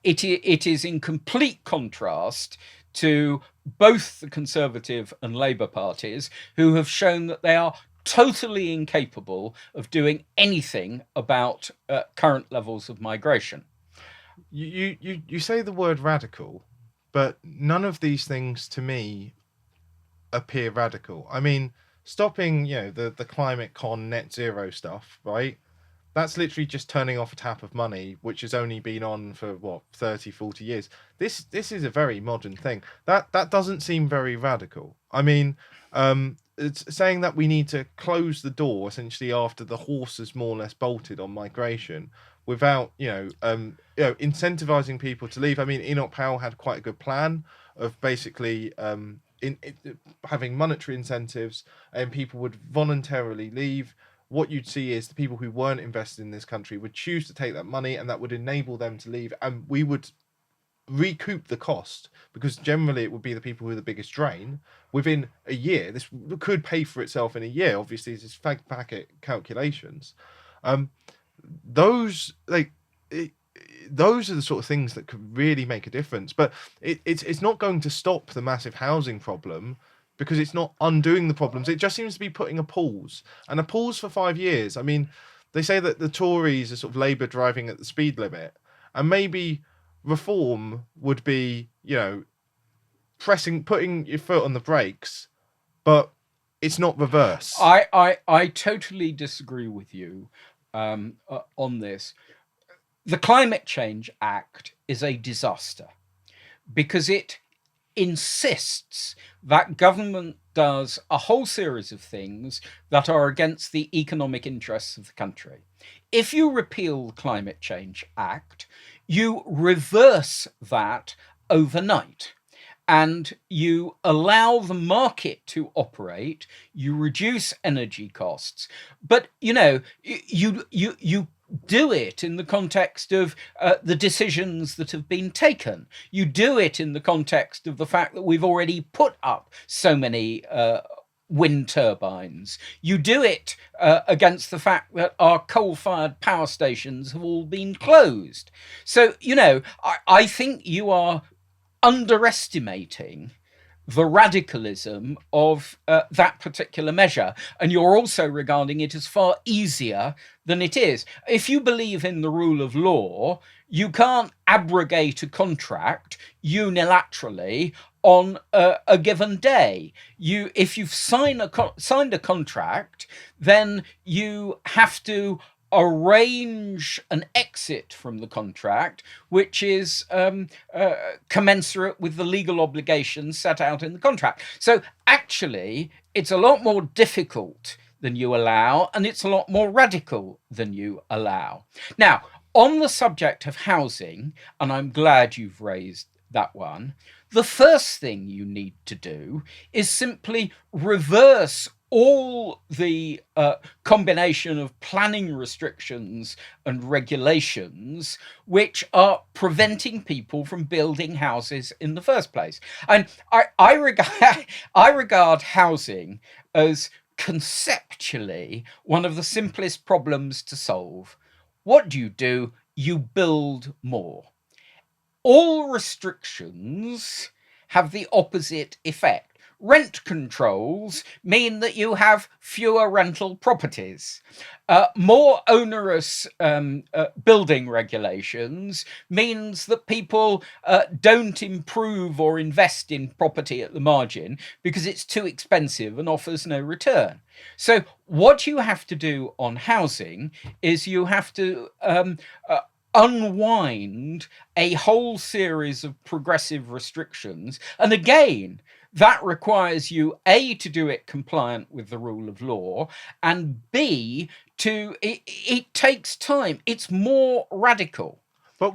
it is in complete contrast to both the Conservative and Labour parties, who have shown that they are totally incapable of doing anything about current levels of migration. You say the word radical, but none of these things to me appear radical. I mean, stopping, the climate con net zero stuff, right? That's literally just turning off a tap of money, which has only been on for 30, 40 years. This is a very modern thing. That doesn't seem very radical. I mean, it's saying that we need to close the door essentially after the horse has more or less bolted on migration, without incentivizing people to leave. I mean, Enoch Powell had quite a good plan of basically having monetary incentives, and people would voluntarily leave. What you'd see is the people who weren't invested in this country would choose to take that money, and that would enable them to leave, and we would recoup the cost, because generally it would be the people who are the biggest drain within a year. This could pay for itself in a year. Obviously, it's fag packet calculations. Those are the sort of things that could really make a difference. But it's not going to stop the massive housing problem, because it's not undoing the problems. It just seems to be putting a pause for 5 years. I mean, they say that the Tories are sort of Labour driving at the speed limit, and maybe reform would be, putting your foot on the brakes, but it's not reverse. I totally disagree with you on this. The Climate Change Act is a disaster because it insists that government does a whole series of things that are against the economic interests of the country. If you repeal the Climate Change Act, you reverse that overnight, and you allow the market to operate. You reduce energy costs, but you do it in the context of the decisions that have been taken. You do it in the context of the fact that we've already put up so many wind turbines. You do it against the fact that our coal-fired power stations have all been closed. So, I think you are underestimating the radicalism of that particular measure, and you're also regarding it as far easier than it is. If you believe in the rule of law, you can't abrogate a contract unilaterally on a given day. If you've signed a contract, then you have to arrange an exit from the contract, which is commensurate with the legal obligations set out in the contract. So actually, it's a lot more difficult than you allow, and it's a lot more radical than you allow. Now, on the subject of housing, and I'm glad you've raised that one, the first thing you need to do is simply reverse all the combination of planning restrictions and regulations which are preventing people from building houses in the first place. And I regard housing as conceptually one of the simplest problems to solve. What do? You build more. All restrictions have the opposite effect. Rent controls mean that you have fewer rental properties. More onerous building regulations means that people don't improve or invest in property at the margin because it's too expensive and offers no return. So what you have to do on housing is you have to unwind a whole series of progressive restrictions. And again, that requires you, A, to do it compliant with the rule of law, and B, it takes time. It's more radical. But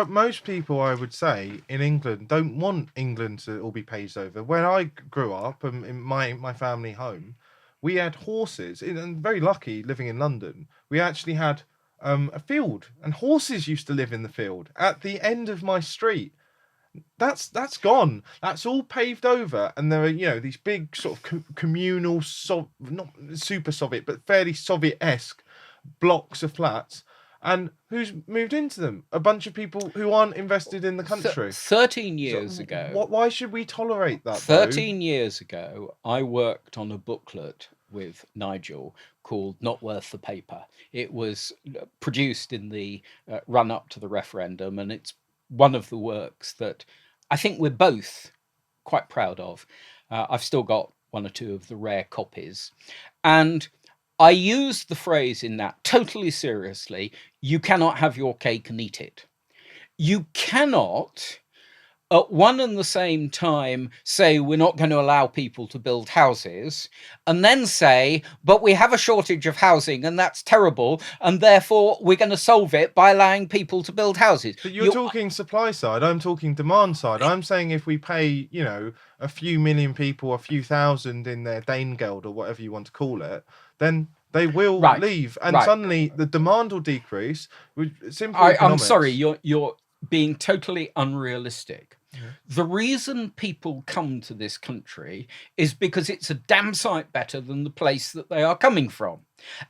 most people, I would say, in England don't want England to all be paged over. When I grew up, in my family home, we had horses, and very lucky living in London. We actually had a field, and horses used to live in the field at the end of my street. That's gone. That's all paved over, and there are these big sort of communal, not super Soviet, but fairly Soviet-esque blocks of flats. And who's moved into them? A bunch of people who aren't invested in the country. 13 years ago. Why should we tolerate that? 13 years ago, I worked on a booklet with Nigel called Not Worth the Paper. It was produced in the run up to the referendum, and it's one of the works that I think we're both quite proud of. I've still got one or two of the rare copies. And I used the phrase in that totally seriously: you cannot have your cake and eat it. You cannot at one and the same time say we're not going to allow people to build houses, and then say, but we have a shortage of housing and that's terrible, and therefore we're going to solve it by allowing people to build houses. But you're talking supply side, I'm talking demand side. I'm saying if we pay, a few million people, a few thousand in their Danegeld or whatever you want to call it, then they will leave, and suddenly the demand will decrease. I'm sorry, you're being totally unrealistic. The reason people come to this country is because it's a damn sight better than the place that they are coming from.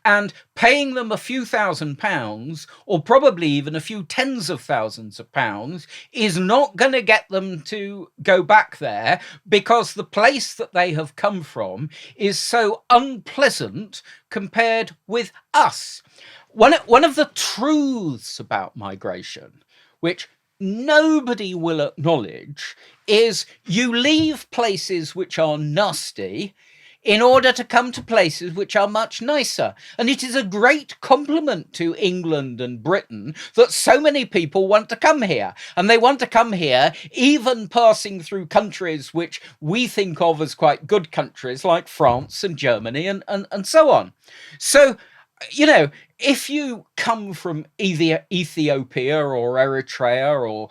And paying them a few £1,000s, or probably even a few tens of thousands of pounds, is not going to get them to go back there, because the place that they have come from is so unpleasant compared with us. One of the truths about migration, which nobody will acknowledge, is you leave places which are nasty in order to come to places which are much nicer. And it is a great compliment to England and Britain that so many people want to come here. And they want to come here even passing through countries which we think of as quite good countries, like France and Germany and so on. So, if you come from either Ethiopia or Eritrea or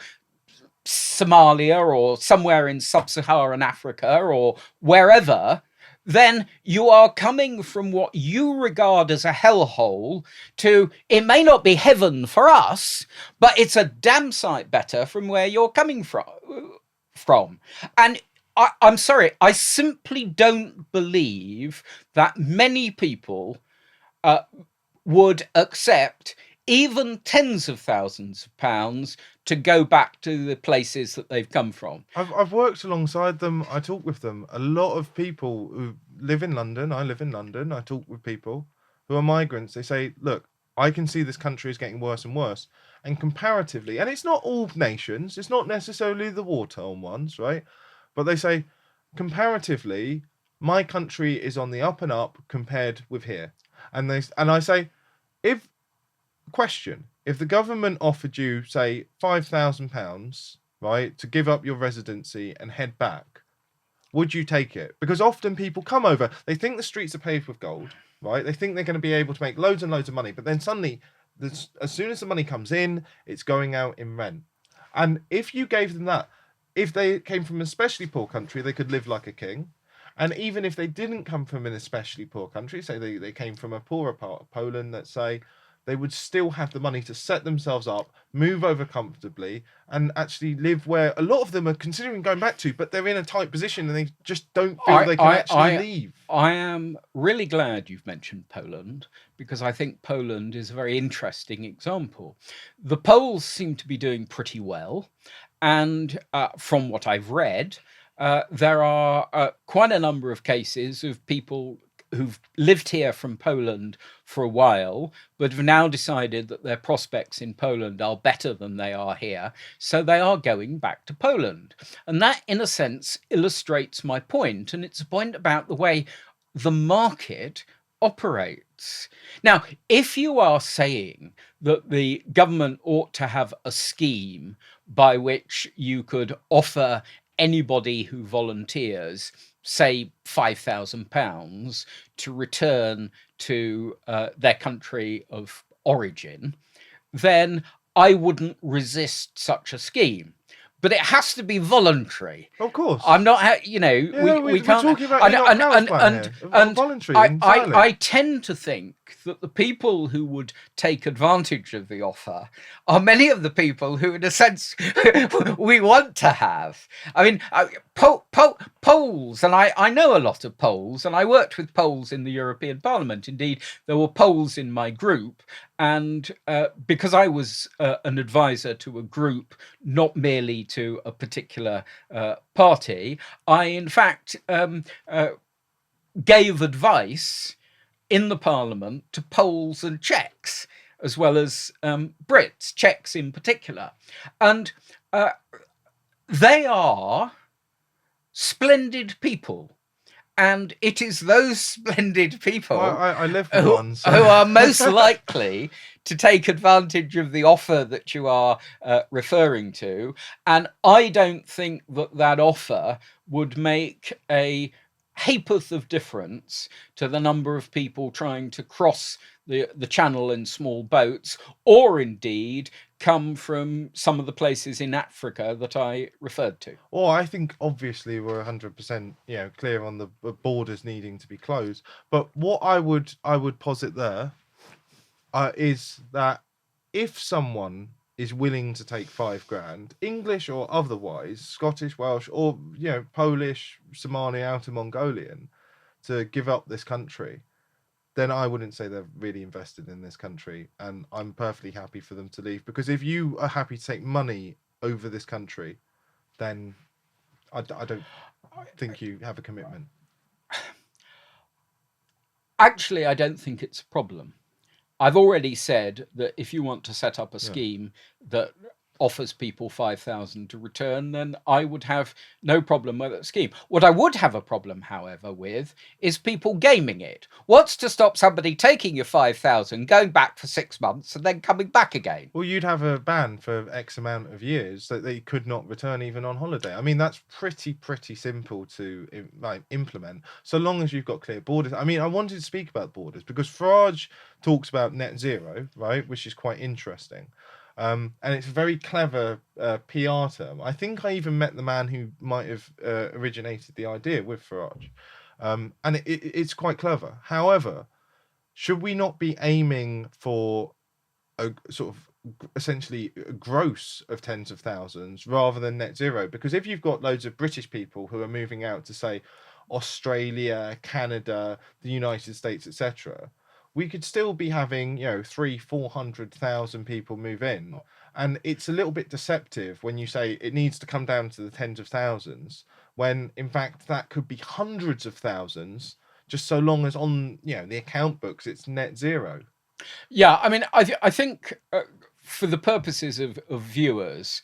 Somalia or somewhere in sub-Saharan Africa or wherever, then you are coming from what you regard as a hellhole to, it may not be heaven for us, but it's a damn sight better from where you're coming from. And I'm sorry, I simply don't believe that many people would accept even tens of thousands of pounds to go back to the places that they've come from. I've worked alongside them. I talk with them. A lot of people who live in London, I live in London, I talk with people who are migrants. They say, look, I can see this country is getting worse and worse. And comparatively, and it's not all nations, it's not necessarily the war-torn ones, right? But they say, comparatively, my country is on the up and up compared with here. And I say, if the government offered you, say, £5,000, right, to give up your residency and head back, would you take it? Because often people come over, they think the streets are paved with gold, right? They think they're going to be able to make loads and loads of money, but then suddenly, as soon as the money comes in, it's going out in rent. And if you gave them that, if they came from an especially poor country, they could live like a king. And even if they didn't come from an especially poor country, say they came from a poorer part of Poland, let's say, they would still have the money to set themselves up, move over comfortably, and actually live where a lot of them are considering going back to, but they're in a tight position and they just don't feel they can actually leave. I am really glad you've mentioned Poland, because I think Poland is a very interesting example. The Poles seem to be doing pretty well, and from what I've read, there are quite a number of cases of people who've lived here from Poland for a while, but have now decided that their prospects in Poland are better than they are here, so they are going back to Poland. And that, in a sense, illustrates my point, and it's a point about the way the market operates. Now, if you are saying that the government ought to have a scheme by which you could offer anybody who volunteers, say, £5,000 to return to their country of origin, then I wouldn't resist such a scheme. But it has to be voluntary. Of course. I'm not, we can't. We're talking about voluntary entirely. I tend to think that the people who would take advantage of the offer are many of the people who, in a sense, we want to have. I mean, Poles, and I know a lot of Poles, and I worked with Poles in the European Parliament. Indeed, there were Poles in my group. And because I was an advisor to a group, not merely to a particular party, I, in fact, gave advice in the Parliament to Poles and Czechs, as well as Brits, Czechs in particular. And they are splendid people. And it is those splendid people I live with one, so. who are most likely to take advantage of the offer that you are referring to. And I don't think that that offer would make a ha'porth of difference to the number of people trying to cross the channel in small boats, or indeed come from some of the places in Africa that I referred to. Well, I think obviously we're 100% clear on the borders needing to be closed. But what I would posit there is that if someone is willing to take £5,000, English or otherwise, Scottish, Welsh, or Polish, Somali, Outer Mongolian, to give up this country, then I wouldn't say they're really invested in this country, and I'm perfectly happy for them to leave. Because if you are happy to take money over this country, then I don't think you have a commitment. Actually, I don't think it's a problem. I've already said that if you want to set up a scheme that offers people 5,000 to return, then I would have no problem with that scheme. What I would have a problem, however, with is people gaming it. What's to stop somebody taking your 5,000, going back for 6 months, and then coming back again? Well, you'd have a ban for X amount of years that they could not return even on holiday. I mean, that's pretty simple to implement, so long as you've got clear borders. I mean, I wanted to speak about borders because Farage talks about net zero, right, which is quite interesting. And it's a very clever PR term. I think I even met the man who might have originated the idea with Farage. And it's quite clever. However, should we not be aiming for a sort of essentially gross of tens of thousands rather than net zero? Because if you've got loads of British people who are moving out to, say, Australia, Canada, the United States, etc., we could still be having 300,000-400,000 people move in, and it's a little bit deceptive when you say it needs to come down to the tens of thousands, when in fact that could be hundreds of thousands, just so long as on the account books it's net zero. Yeah, I mean, I think for the purposes of viewers,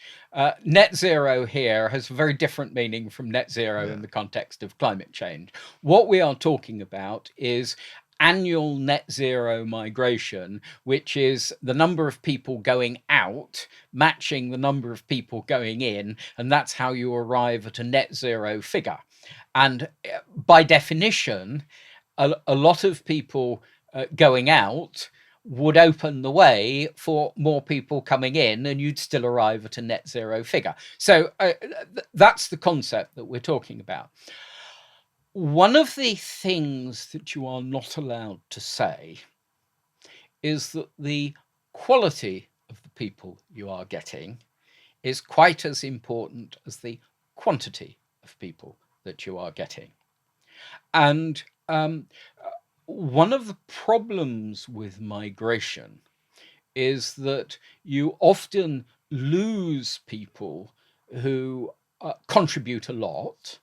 net zero here has a very different meaning from net zero in the context of climate change. What we are talking about is annual net zero migration, which is the number of people going out matching the number of people going in, and that's how you arrive at a net zero figure. And by definition, a lot of people going out would open the way for more people coming in, and you'd still arrive at a net zero figure. So that's the concept that we're talking about. One of the things that you are not allowed to say is that the quality of the people you are getting is quite as important as the quantity of people that you are getting. And one of the problems with migration is that you often lose people who contribute a lot,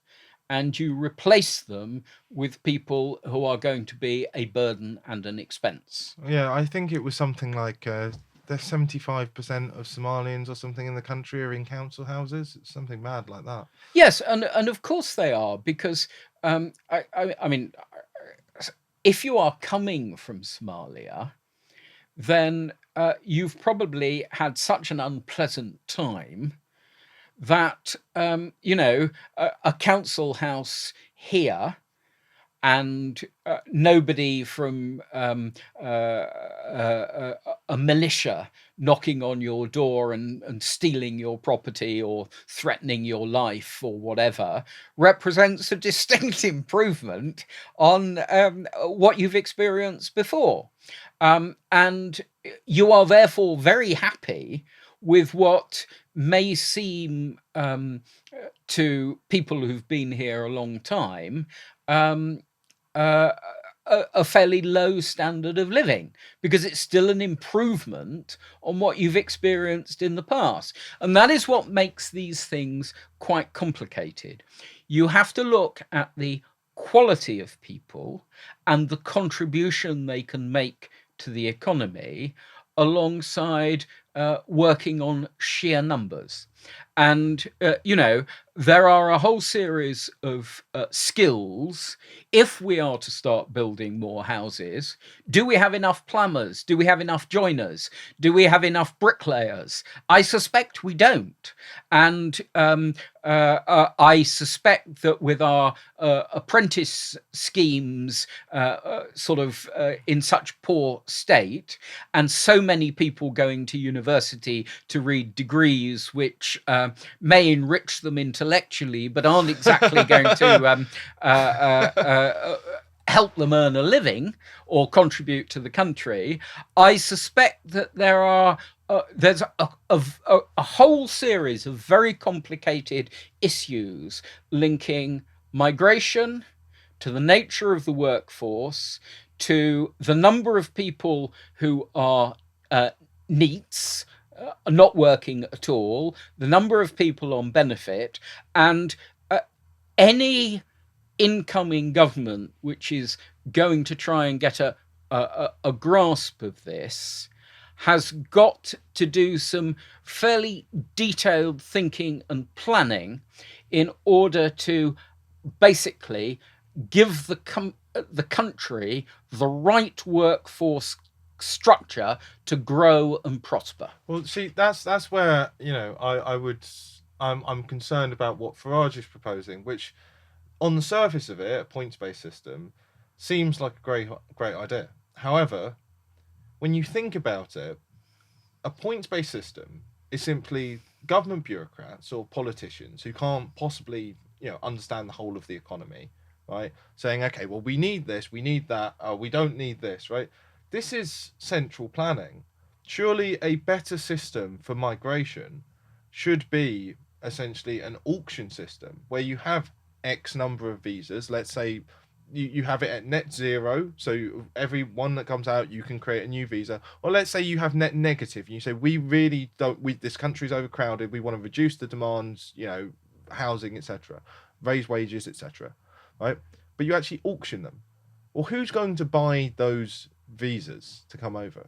and you replace them with people who are going to be a burden and an expense. Yeah, I think it was something like there's 75% of Somalians or something in the country are in council houses. It's something mad like that. Yes, and of course they are, because I mean, if you are coming from Somalia, then you've probably had such an unpleasant time that a council house here and nobody from a militia knocking on your door and stealing your property or threatening your life or whatever represents a distinct improvement on what you've experienced before. And you are therefore very happy with what may seem to people who've been here a long time a fairly low standard of living, because it's still an improvement on what you've experienced in the past. And that is what makes these things quite complicated. You have to look at the quality of people and the contribution they can make to the economy alongside working on sheer numbers. And, there are a whole series of skills. If we are to start building more houses, do we have enough plumbers? Do we have enough joiners? Do we have enough bricklayers? I suspect we don't. And I suspect that with our apprentice schemes in such poor state, and so many people going to university to read degrees which may enrich them intellectually, but aren't exactly going to help them earn a living or contribute to the country, I suspect that there's a whole series of very complicated issues linking migration to the nature of the workforce, to the number of people who are NEETs, not working at all, the number of people on benefit, and any incoming government which is going to try and get a grasp of this has got to do some fairly detailed thinking and planning in order to basically give the country the right workforce structure to grow and prosper. Well, see, that's where I'm concerned about what Farage is proposing, which, on the surface of it, a points-based system seems like a great idea. However, when you think about it, a points-based system is simply government bureaucrats or politicians who can't possibly understand the whole of the economy, right? Saying, okay, well, we need this, we need that, we don't need this, right? This is central planning. Surely a better system for migration should be essentially an auction system where you have X number of visas. Let's say you have it at net zero, so every one that comes out you can create a new visa. Or let's say you have net negative and you say we really don't, this country's overcrowded, we want to reduce the demands, housing, etc., raise wages, etc., right? But you actually auction them. Well, who's going to buy those visas to come over?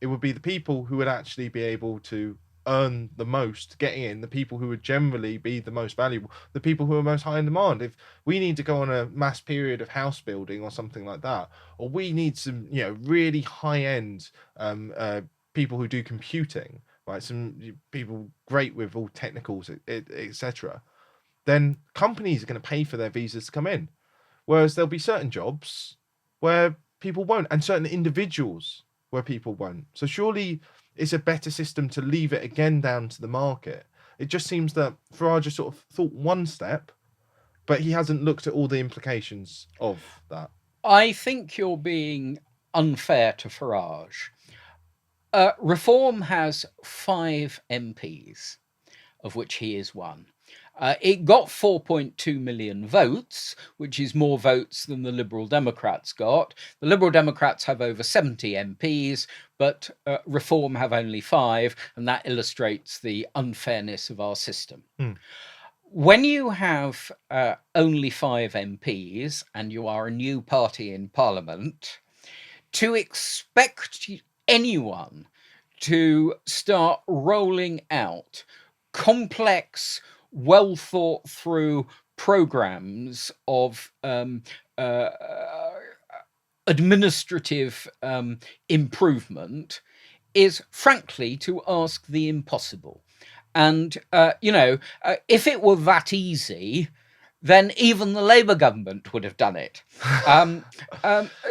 It would be the people who would actually be able to earn the most getting in, the people who would generally be the most valuable, the people who are most high in demand. If we need to go on a mass period of house building or something like that, or we need some really high end people who do computing, right, some people great with all technicals, etc., then companies are going to pay for their visas to come in. Whereas there'll be certain jobs where people won't, and certain individuals where people won't. So surely it's a better system to leave it again down to the market. It just seems that Farage has sort of thought one step, but he hasn't looked at all the implications of that. I think you're being unfair to Farage. Reform has 5 MPs, of which he is one. It got 4.2 million votes, which is more votes than the Liberal Democrats got. The Liberal Democrats have over 70 MPs, but Reform have only 5, and that illustrates the unfairness of our system. When you have only 5 MPs and you are a new party in Parliament, to expect anyone to start rolling out complex, well thought through programs of administrative improvement is frankly to ask the impossible. And, if it were that easy, then even the Labour government would have done it.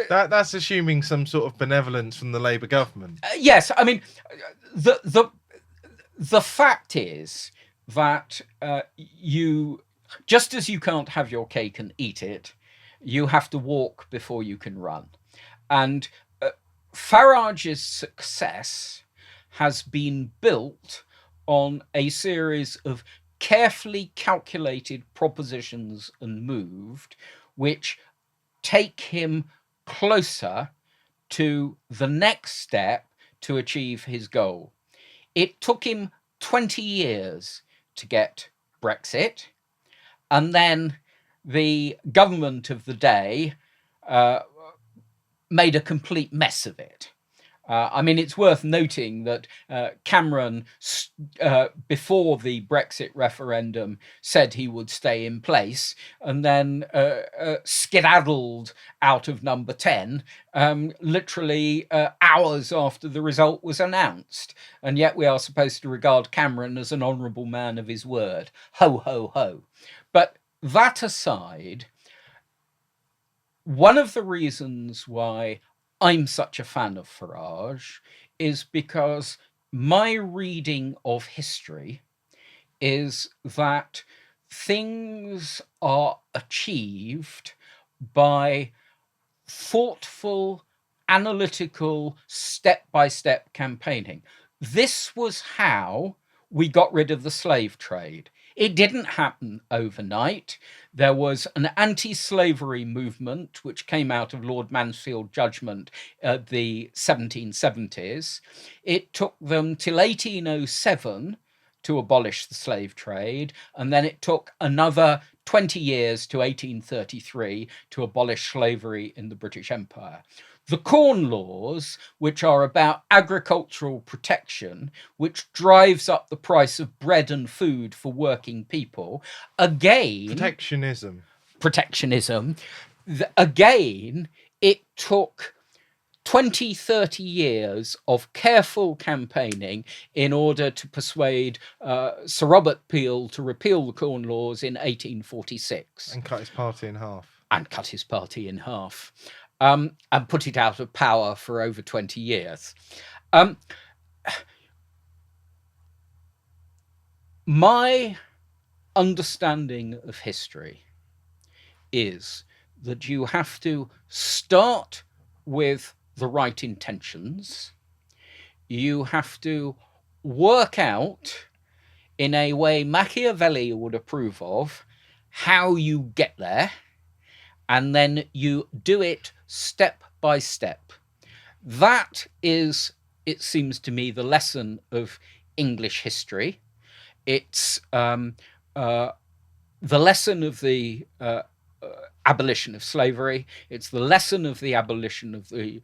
That's assuming some sort of benevolence from the Labour government. Yes, I mean, the fact is that just as you can't have your cake and eat it, you have to walk before you can run. And Farage's success has been built on a series of carefully calculated propositions and moved, which take him closer to the next step to achieve his goal. It took him 20 years to get Brexit, and then the government of the day made a complete mess of it. It's worth noting that Cameron, before the Brexit referendum, said he would stay in place, and then skedaddled out of number 10, literally hours after the result was announced. And yet we are supposed to regard Cameron as an honourable man of his word. Ho, ho, ho. But that aside, one of the reasons why I'm such a fan of Farage is because my reading of history is that things are achieved by thoughtful, analytical, step-by-step campaigning. This was how we got rid of the slave trade. It didn't happen overnight. There was an anti-slavery movement which came out of Lord Mansfield judgment at the 1770s. It took them till 1807 to abolish the slave trade, and then it took another 20 years to 1833 to abolish slavery in the British Empire. The Corn Laws, which are about agricultural protection, which drives up the price of bread and food for working people, again... Protectionism. Again, it took 20, 30 years of careful campaigning in order to persuade Sir Robert Peel to repeal the Corn Laws in 1846. And cut his party in half. And put it out of power for over 20 years. My understanding of history is that you have to start with the right intentions. You have to work out, in a way Machiavelli would approve of, how you get there. And then you do it step by step. That is, it seems to me, the lesson of English history. It's the lesson of the abolition of slavery. It's the lesson of the abolition of the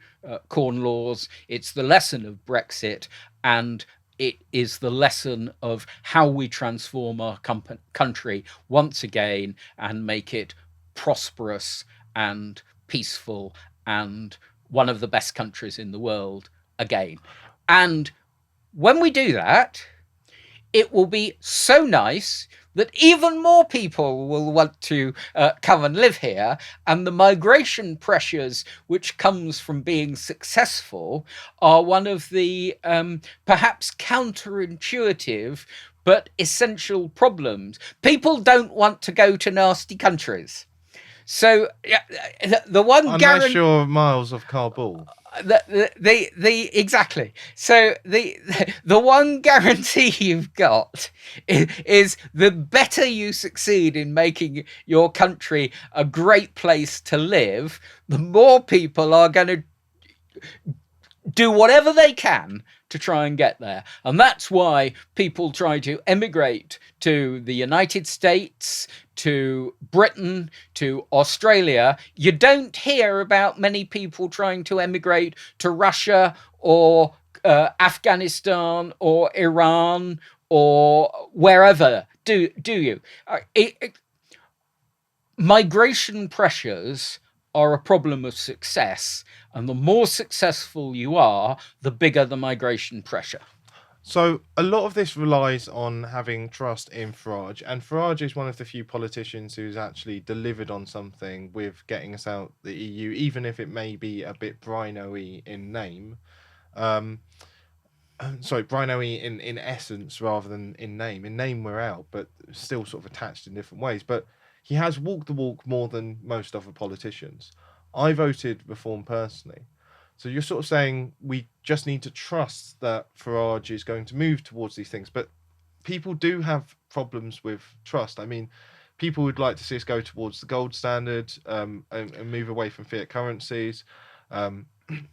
Corn Laws. It's the lesson of Brexit. And it is the lesson of how we transform our country once again and make it prosperous and peaceful and one of the best countries in the world again. And when we do that, it will be so nice that even more people will want to come and live here, and the migration pressures which comes from being successful are one of the perhaps counterintuitive but essential problems. People don't want to go to nasty countries. So the one unless you're miles off Kabul. Exactly. So the one guarantee you've got is the better you succeed in making your country a great place to live, the more people are going to do whatever they can to try and get there. And that's why people try to emigrate to the United States, to Britain, to Australia. You don't hear about many people trying to emigrate to Russia or Afghanistan or Iran or wherever, do you? Migration pressures are a problem of success, and the more successful you are, the bigger the migration pressure. So a lot of this relies on having trust in Farage, and Farage is one of the few politicians who's actually delivered on something with getting us out the EU, even if it may be a bit Brino-y in name. Sorry, Brino-y in essence rather than in name. In name we're out, but still sort of attached in different ways. But he has walked the walk more than most other politicians. I voted Reform personally. So you're sort of saying we just need to trust that Farage is going to move towards these things. But people do have problems with trust. I mean, people would like to see us go towards the gold standard and move away from fiat currencies.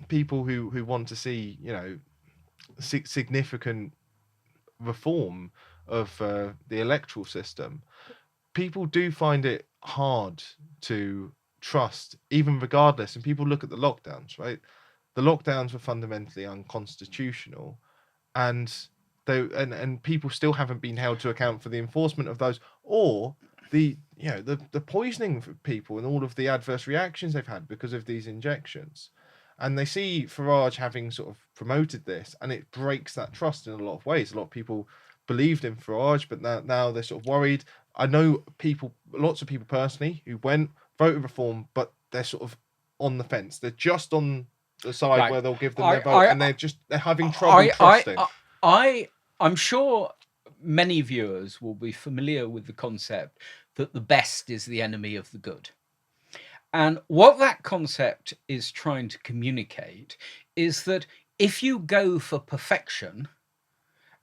People who want to see, significant reform of the electoral system. People do find it hard to trust, even regardless. And people look at the lockdowns, right? The lockdowns were fundamentally unconstitutional, and people still haven't been held to account for the enforcement of those, or the poisoning of people and all of the adverse reactions they've had because of these injections. And they see Farage having sort of promoted this, and it breaks that trust in a lot of ways. A lot of people believed in Farage, but now they're sort of worried. I know lots of people personally who went, voted Reform, but they're sort of on the fence. They're just on the side Right. where they'll give them their vote, and they're having trouble trusting. I'm sure many viewers will be familiar with the concept that the best is the enemy of the good. And what that concept is trying to communicate is that if you go for perfection,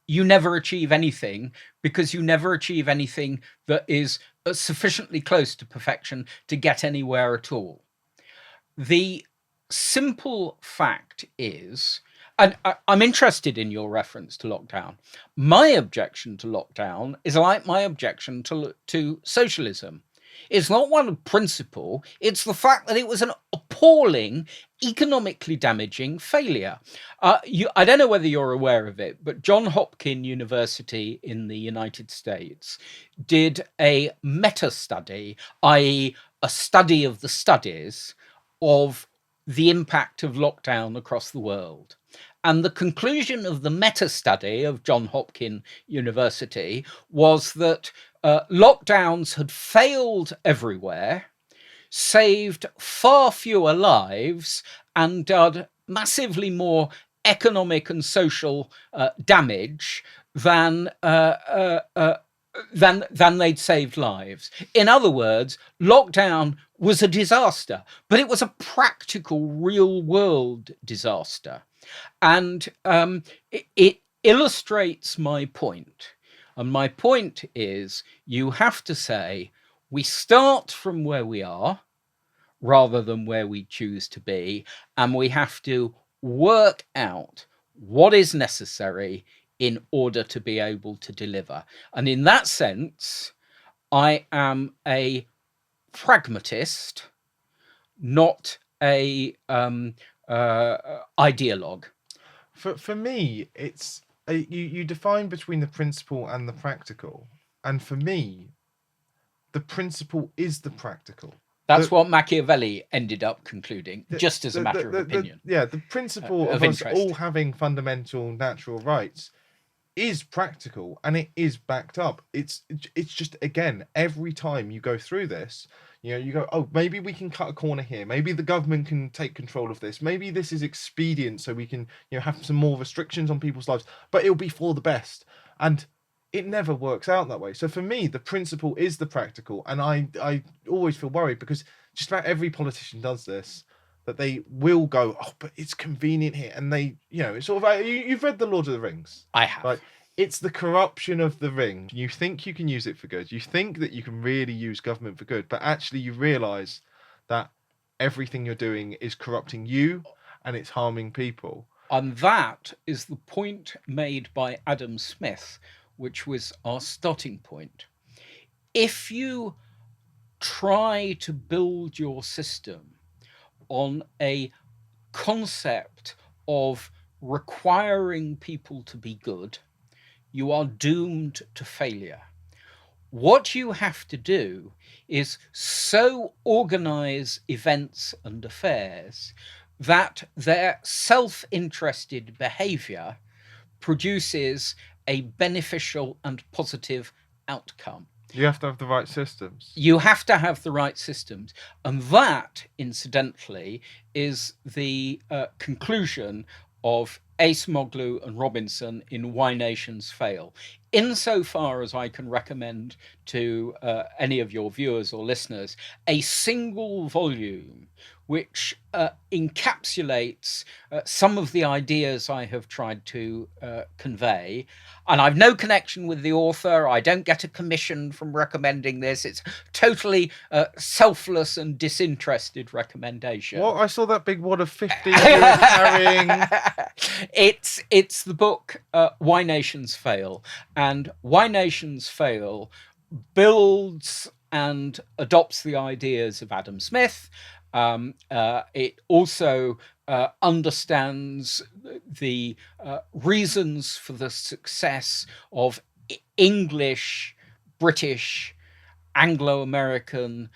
you never achieve anything, because you never achieve anything that is sufficiently close to perfection to get anywhere at all. The simple fact is, and I'm interested in your reference to lockdown. My objection to lockdown is like my objection to socialism. It's not one of principle, it's the fact that it was an appalling, economically damaging failure. I don't know whether you're aware of it, but Johns Hopkins University in the United States did a meta-study, i.e. a study of the studies of the impact of lockdown across the world. And the conclusion of the meta-study of Johns Hopkins University was that lockdowns had failed everywhere, saved far fewer lives, and done massively more economic and social damage than they'd saved lives. In other words, lockdown was a disaster, but it was a practical, real-world disaster. And it illustrates my point. And my point is, you have to say, we start from where we are rather than where we choose to be, and we have to work out what is necessary in order to be able to deliver. And in that sense, I am a pragmatist, not a ideologue. For me, it's you define between the principle and the practical, and for me, the principle is the practical. That's what Machiavelli ended up concluding, just as a matter of opinion. The principle of us all having fundamental natural rights is practical and it is backed up. It's just, again, every time you go through this, you go, oh, maybe we can cut a corner here. Maybe the government can take control of this. Maybe this is expedient so we can, have some more restrictions on people's lives, but it'll be for the best. And it never works out that way. So for me, the principle is the practical. And I always feel worried because just about every politician does this, that they will go, oh, but it's convenient here. And they, it's sort of like, you've read The Lord of the Rings. I have. Like, it's the corruption of the ring. You think you can use it for good. You think that you can really use government for good, but actually you realise that everything you're doing is corrupting you and it's harming people. And that is the point made by Adam Smith, which was our starting point. If you try to build your system on a concept of requiring people to be good, you are doomed to failure. What you have to do is so organize events and affairs that their self-interested behavior produces a beneficial and positive outcome. You have to have the right systems. You have to have the right systems. And that, incidentally, is the conclusion of Acemoglu and Robinson in Why Nations Fail. Insofar as I can recommend to any of your viewers or listeners a single volume which encapsulates some of the ideas I have tried to convey. And I've no connection with the author. I don't get a commission from recommending this. It's totally selfless and disinterested recommendation. What? I saw that big wad of 50 you were carrying. It's the book Why Nations Fail. And Why Nations Fail builds and adopts the ideas of Adam Smith. It also understands the reasons for the success of English, British, Anglo-American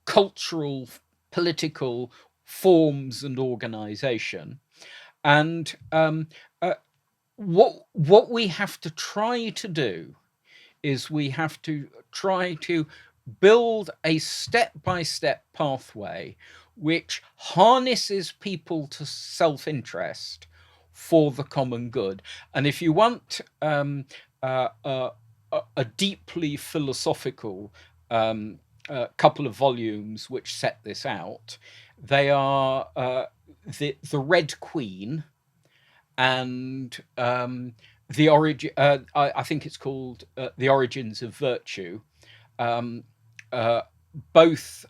cultural, political forms and organization. And what we have to try to do is we have to try to build a step-by-step pathway which harnesses people to self-interest for the common good. And if you want a deeply philosophical couple of volumes which set this out, they are the Red Queen and the origin. I think it's called The Origins of Virtue. Both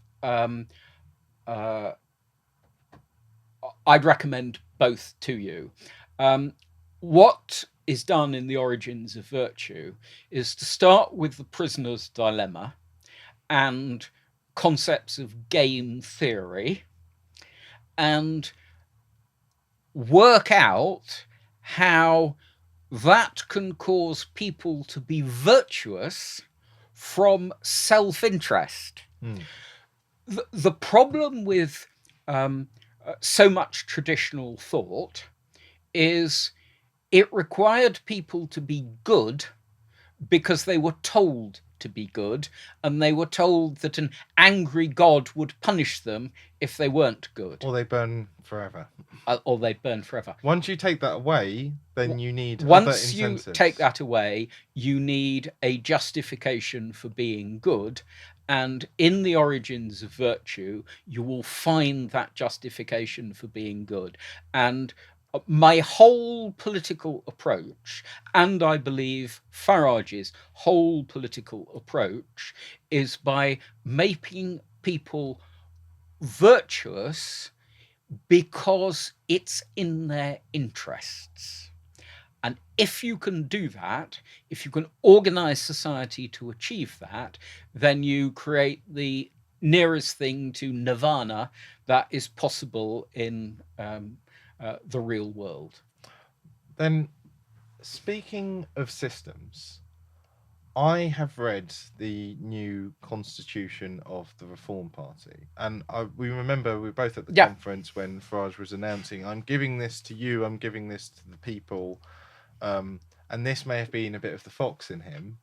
I'd recommend both to you. What is done in The Origins of Virtue is to start with the prisoner's dilemma and concepts of game theory and work out how that can cause people to be virtuous from self-interest. The problem with so much traditional thought is it required people to be good because they were told to be good, and they were told that an angry God would punish them if they weren't good. Or they burn forever. Or they burn forever. Once you take that away, then you need other Once incentives. you take that away, you need a justification for being good. And in The Origins of Virtue, you will find that justification for being good. And my whole political approach, and I believe Farage's whole political approach, is by making people virtuous because it's in their interests. And if you can do that, if you can organize society to achieve that, then you create the nearest thing to nirvana that is possible in the real world. Then, speaking of systems, I have read the new constitution of the Reform Party, and we remember we were both at the conference when Farage was announcing, I'm giving this to you, I'm giving this to the people, and this may have been a bit of the fox in him,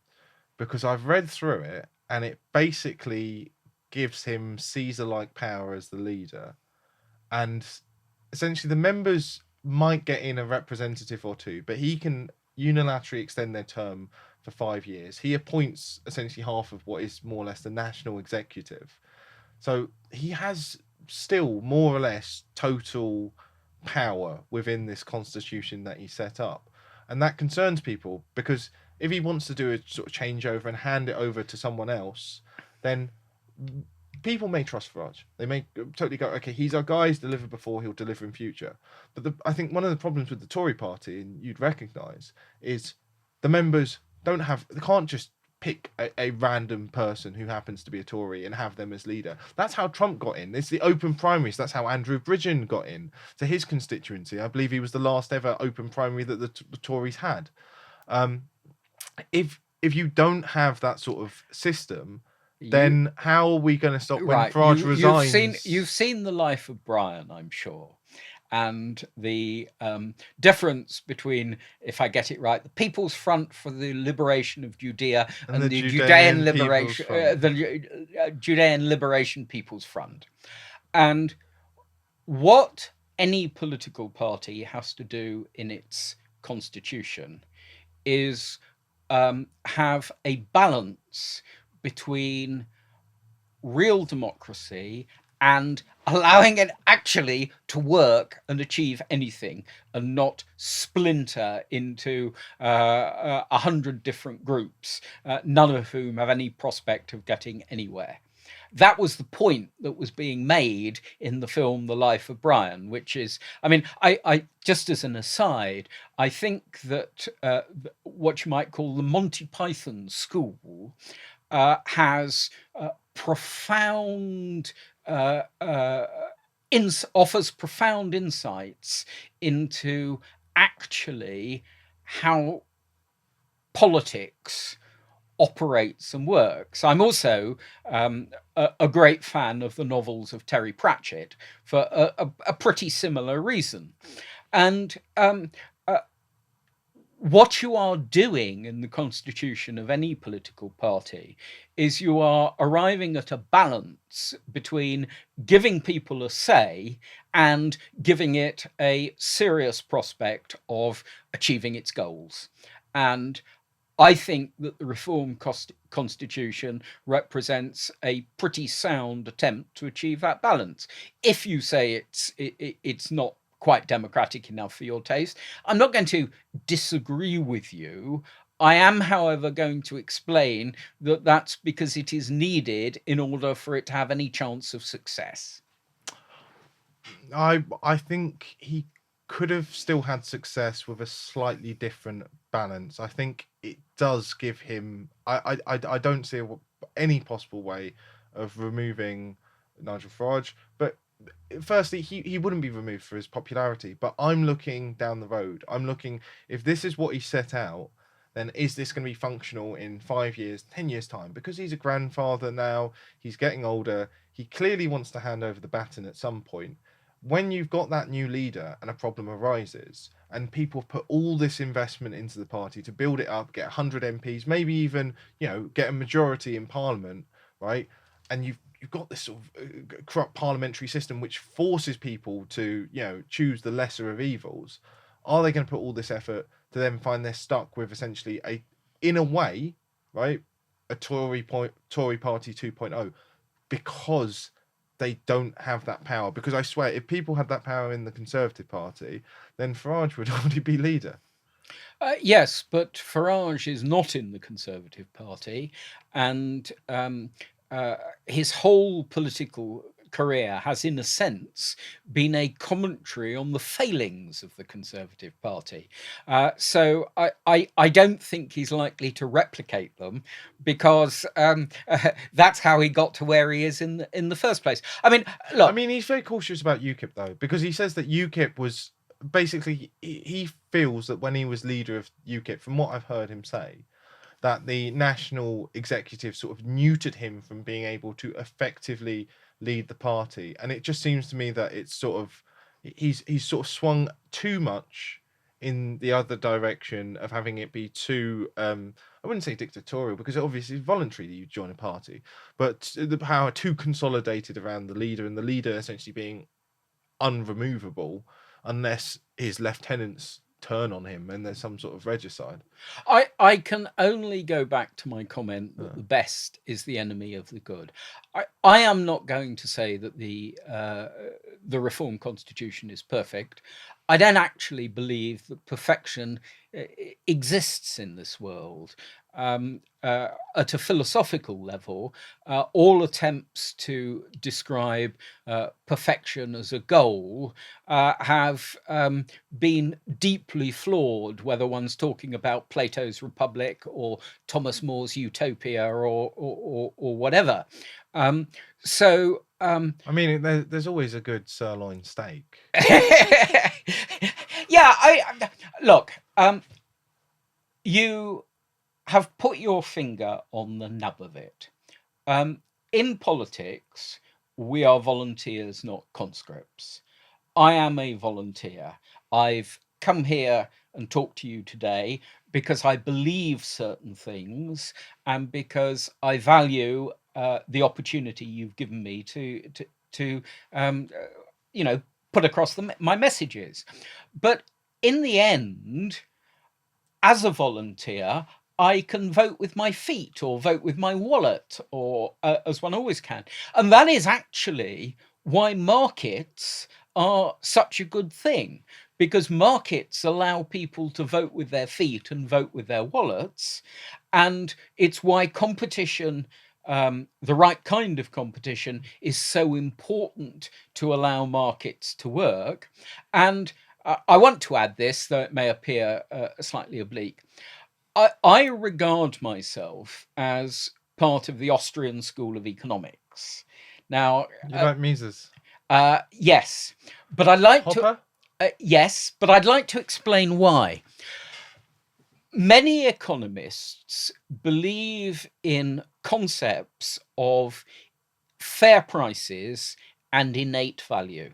because I've read through it and it basically gives him Caesar-like power as the leader, and essentially the members might get in a representative or two, but he can unilaterally extend their term for 5 years. He appoints essentially half of what is more or less the national executive. So he has still more or less total power within this constitution that he set up. And that concerns people, because if he wants to do a sort of changeover and hand it over to someone else, then people may trust Farage. They may totally go, okay, he's our guy, he's delivered before, he'll deliver in future. But I think one of the problems with the Tory party, and you'd recognise, is the members they can't just pick a random person who happens to be a Tory and have them as leader. That's how Trump got in. It's the open primaries. That's how Andrew Bridgen got in to his constituency. I believe he was the last ever open primary that the Tories had. If you don't have that sort of system, then how are we going to stop when Farage resigns? You've seen The Life of Brian, I'm sure. And the difference between, if I get it right, the People's Front for the Liberation of Judea and the Judean Liberation People's Front. And what any political party has to do in its constitution is have a balance between real democracy and allowing it actually to work and achieve anything, and not splinter into 100 different groups, none of whom have any prospect of getting anywhere. That was the point that was being made in the film The Life of Brian, which is, I mean, I just as an aside, I think that what you might call the Monty Python school has profound offers profound insights into actually how politics operates and works. I'm also a great fan of the novels of Terry Pratchett for a pretty similar reason. And what you are doing in the constitution of any political party is you are arriving at a balance between giving people a say and giving it a serious prospect of achieving its goals. And I think that the Reform Constitution represents a pretty sound attempt to achieve that balance. If you say it's not quite democratic enough for your taste, I'm not going to disagree with you. I am, however, going to explain that that's because it is needed in order for it to have any chance of success. I think he could have still had success with a slightly different balance. I think it does give him. I don't see any possible way of removing Nigel Farage, but firstly, he wouldn't be removed for his popularity. But I'm looking down the road. I'm looking, if this is what he set out, then is this going to be functional in 5 years, 10 years time? Because he's a grandfather now, he's getting older. He clearly wants to hand over the baton at some point. When you've got that new leader and a problem arises, and people put all this investment into the party to build it up, get 100 MPs, maybe even, get a majority in Parliament, right? And you've got this sort of corrupt parliamentary system which forces people to, choose the lesser of evils. Are they going to put all this effort to then find they're stuck with essentially in a way, right, a Tory Party 2.0, because they don't have that power? Because I swear, if people had that power in the Conservative Party, then Farage would already be leader. Yes, but Farage is not in the Conservative Party, and his whole political career has, in a sense, been a commentary on the failings of the Conservative Party. So I don't think he's likely to replicate them, because that's how he got to where he is in the first place. I mean, look. I mean, he's very cautious about UKIP, though, because he says that UKIP was basically, he feels that when he was leader of UKIP, from what I've heard him say, that the national executive sort of neutered him from being able to effectively lead the party. And it just seems to me that it's sort of, he's sort of swung too much in the other direction of having it be too, I wouldn't say dictatorial, because obviously it's voluntary that you join a party, but the power too consolidated around the leader, and the leader essentially being unremovable unless his lieutenants turn on him and there's some sort of regicide. I can only go back to my comment that the best is the enemy of the good. I am not going to say that the reform constitution is perfect. I don't actually believe that perfection exists in this world. At a philosophical level, all attempts to describe perfection as a goal have been deeply flawed, whether one's talking about Plato's Republic or Thomas More's Utopia or whatever. So I mean, there's always a good sirloin steak. yeah, look. You have put your finger on the nub of it. In politics, we are volunteers, not conscripts. I am a volunteer. I've come here and talked to you today because I believe certain things and because I value the opportunity you've given me to put across my messages. But in the end, as a volunteer, I can vote with my feet or vote with my wallet, or as one always can. And that is actually why markets are such a good thing, because markets allow people to vote with their feet and vote with their wallets. And it's why competition, the right kind of competition, is so important to allow markets to work. And I want to add this, though it may appear slightly oblique. I regard myself as part of the Austrian School of Economics. Now, You like Mises? yes, but I'd like Hopper? yes, but I'd like to explain why. Many economists believe in concepts of fair prices and innate value.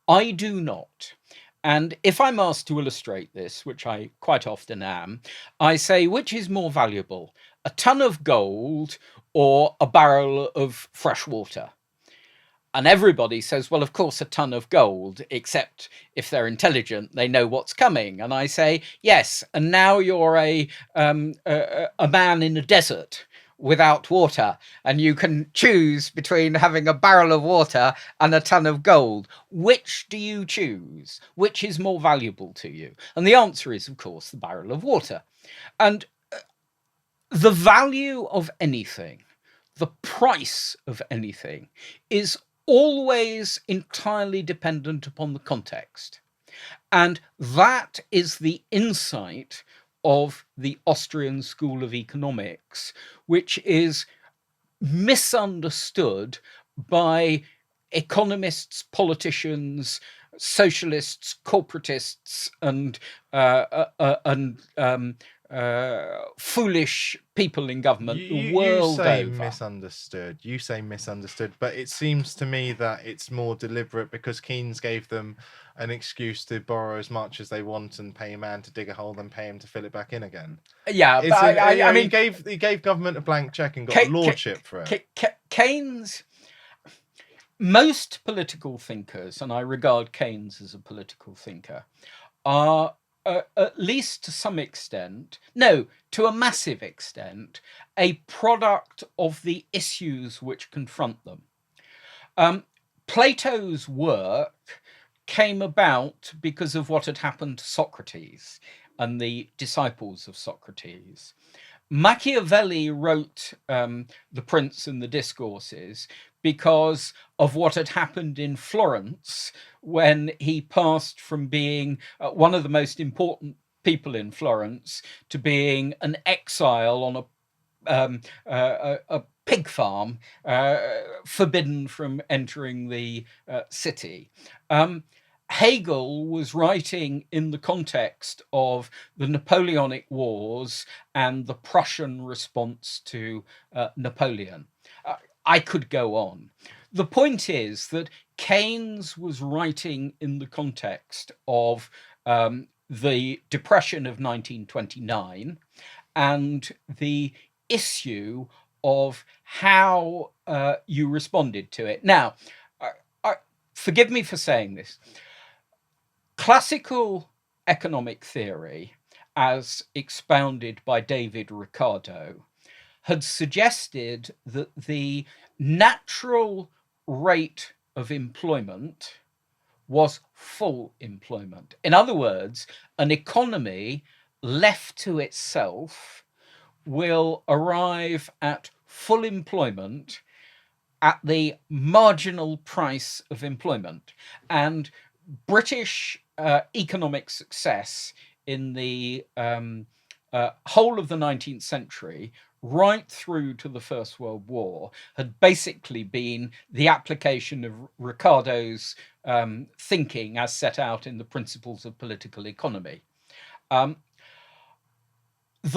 I do not. And if I'm asked to illustrate this, which I quite often am, I say, which is more valuable, a ton of gold or a barrel of fresh water? And everybody says, well, of course, a ton of gold, except if they're intelligent, they know what's coming. And I say, yes, and now you're a man in a desert without water, and you can choose between having a barrel of water and a ton of gold. Which do you choose? Which is more valuable to you? And the answer is, of course, the barrel of water. And the value of anything, the price of anything, is always entirely dependent upon the context. And that is the insight of the Austrian School of Economics, which is misunderstood by economists, politicians, socialists, corporatists, and foolish people in government the world you say over. misunderstood. You say misunderstood, but it seems to me that it's more deliberate because Keynes gave them an excuse to borrow as much as they want and pay a man to dig a hole, then pay him to fill it back in again. Yeah, but I mean, he gave government a blank check and got a lordship for it. Keynes. Most political thinkers, and I regard Keynes as a political thinker, are at least to some extent, no, to a massive extent, a product of the issues which confront them. Plato's work came about because of what had happened to Socrates and the disciples of Socrates. Machiavelli wrote The Prince and the Discourses because of what had happened in Florence when he passed from being one of the most important people in Florence to being an exile on a pig farm, forbidden from entering the city. Hegel was writing in the context of the Napoleonic Wars and the Prussian response to Napoleon. I could go on. The point is that Keynes was writing in the context of the Depression of 1929 and the issue of how you responded to it. Now, forgive me for saying this. Classical economic theory, as expounded by David Ricardo, had suggested that the natural rate of employment was full employment. In other words, an economy left to itself will arrive at full employment at the marginal price of employment. And British economic success in the whole of the 19th century, right through to the First World War, had basically been the application of Ricardo's thinking as set out in the Principles of Political Economy. The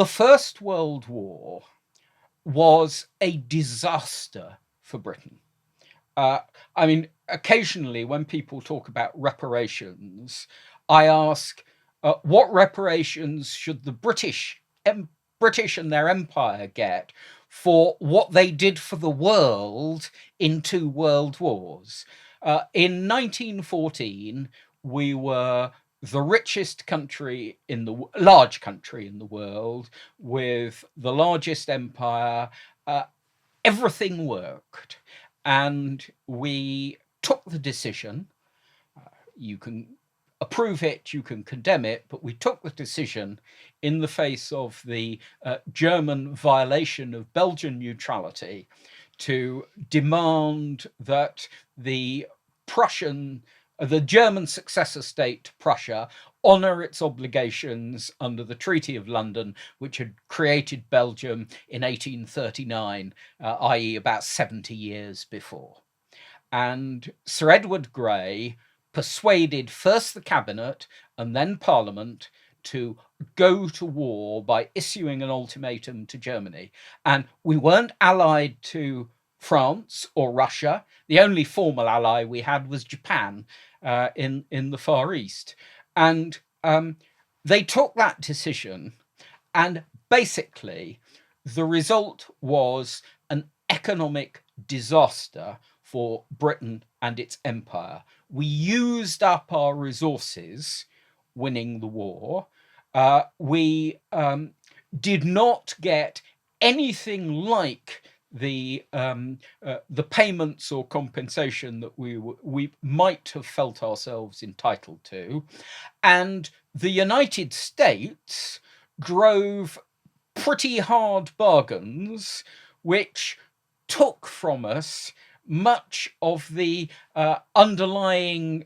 First World War was a disaster for Britain. I mean, occasionally when people talk about reparations, I ask, what reparations should the British and their empire get for what they did for the world in 2 world wars? In 1914, we were the richest country large country in the world, with the largest empire. Everything worked. And we took the decision, you can approve it, you can condemn it, but we took the decision in the face of the German violation of Belgian neutrality to demand that the German successor state to Prussia honour its obligations under the Treaty of London, which had created Belgium in 1839, i.e. about 70 years before. And Sir Edward Grey persuaded first the cabinet and then Parliament to go to war by issuing an ultimatum to Germany. And we weren't allied to France or Russia. The only formal ally we had was Japan in the Far East. And they took that decision, and basically the result was an economic disaster for Britain and its empire. We used up our resources winning the war. We did not get anything like the payments or compensation that we might have felt ourselves entitled to. And the United States drove pretty hard bargains, which took from us much of the underlying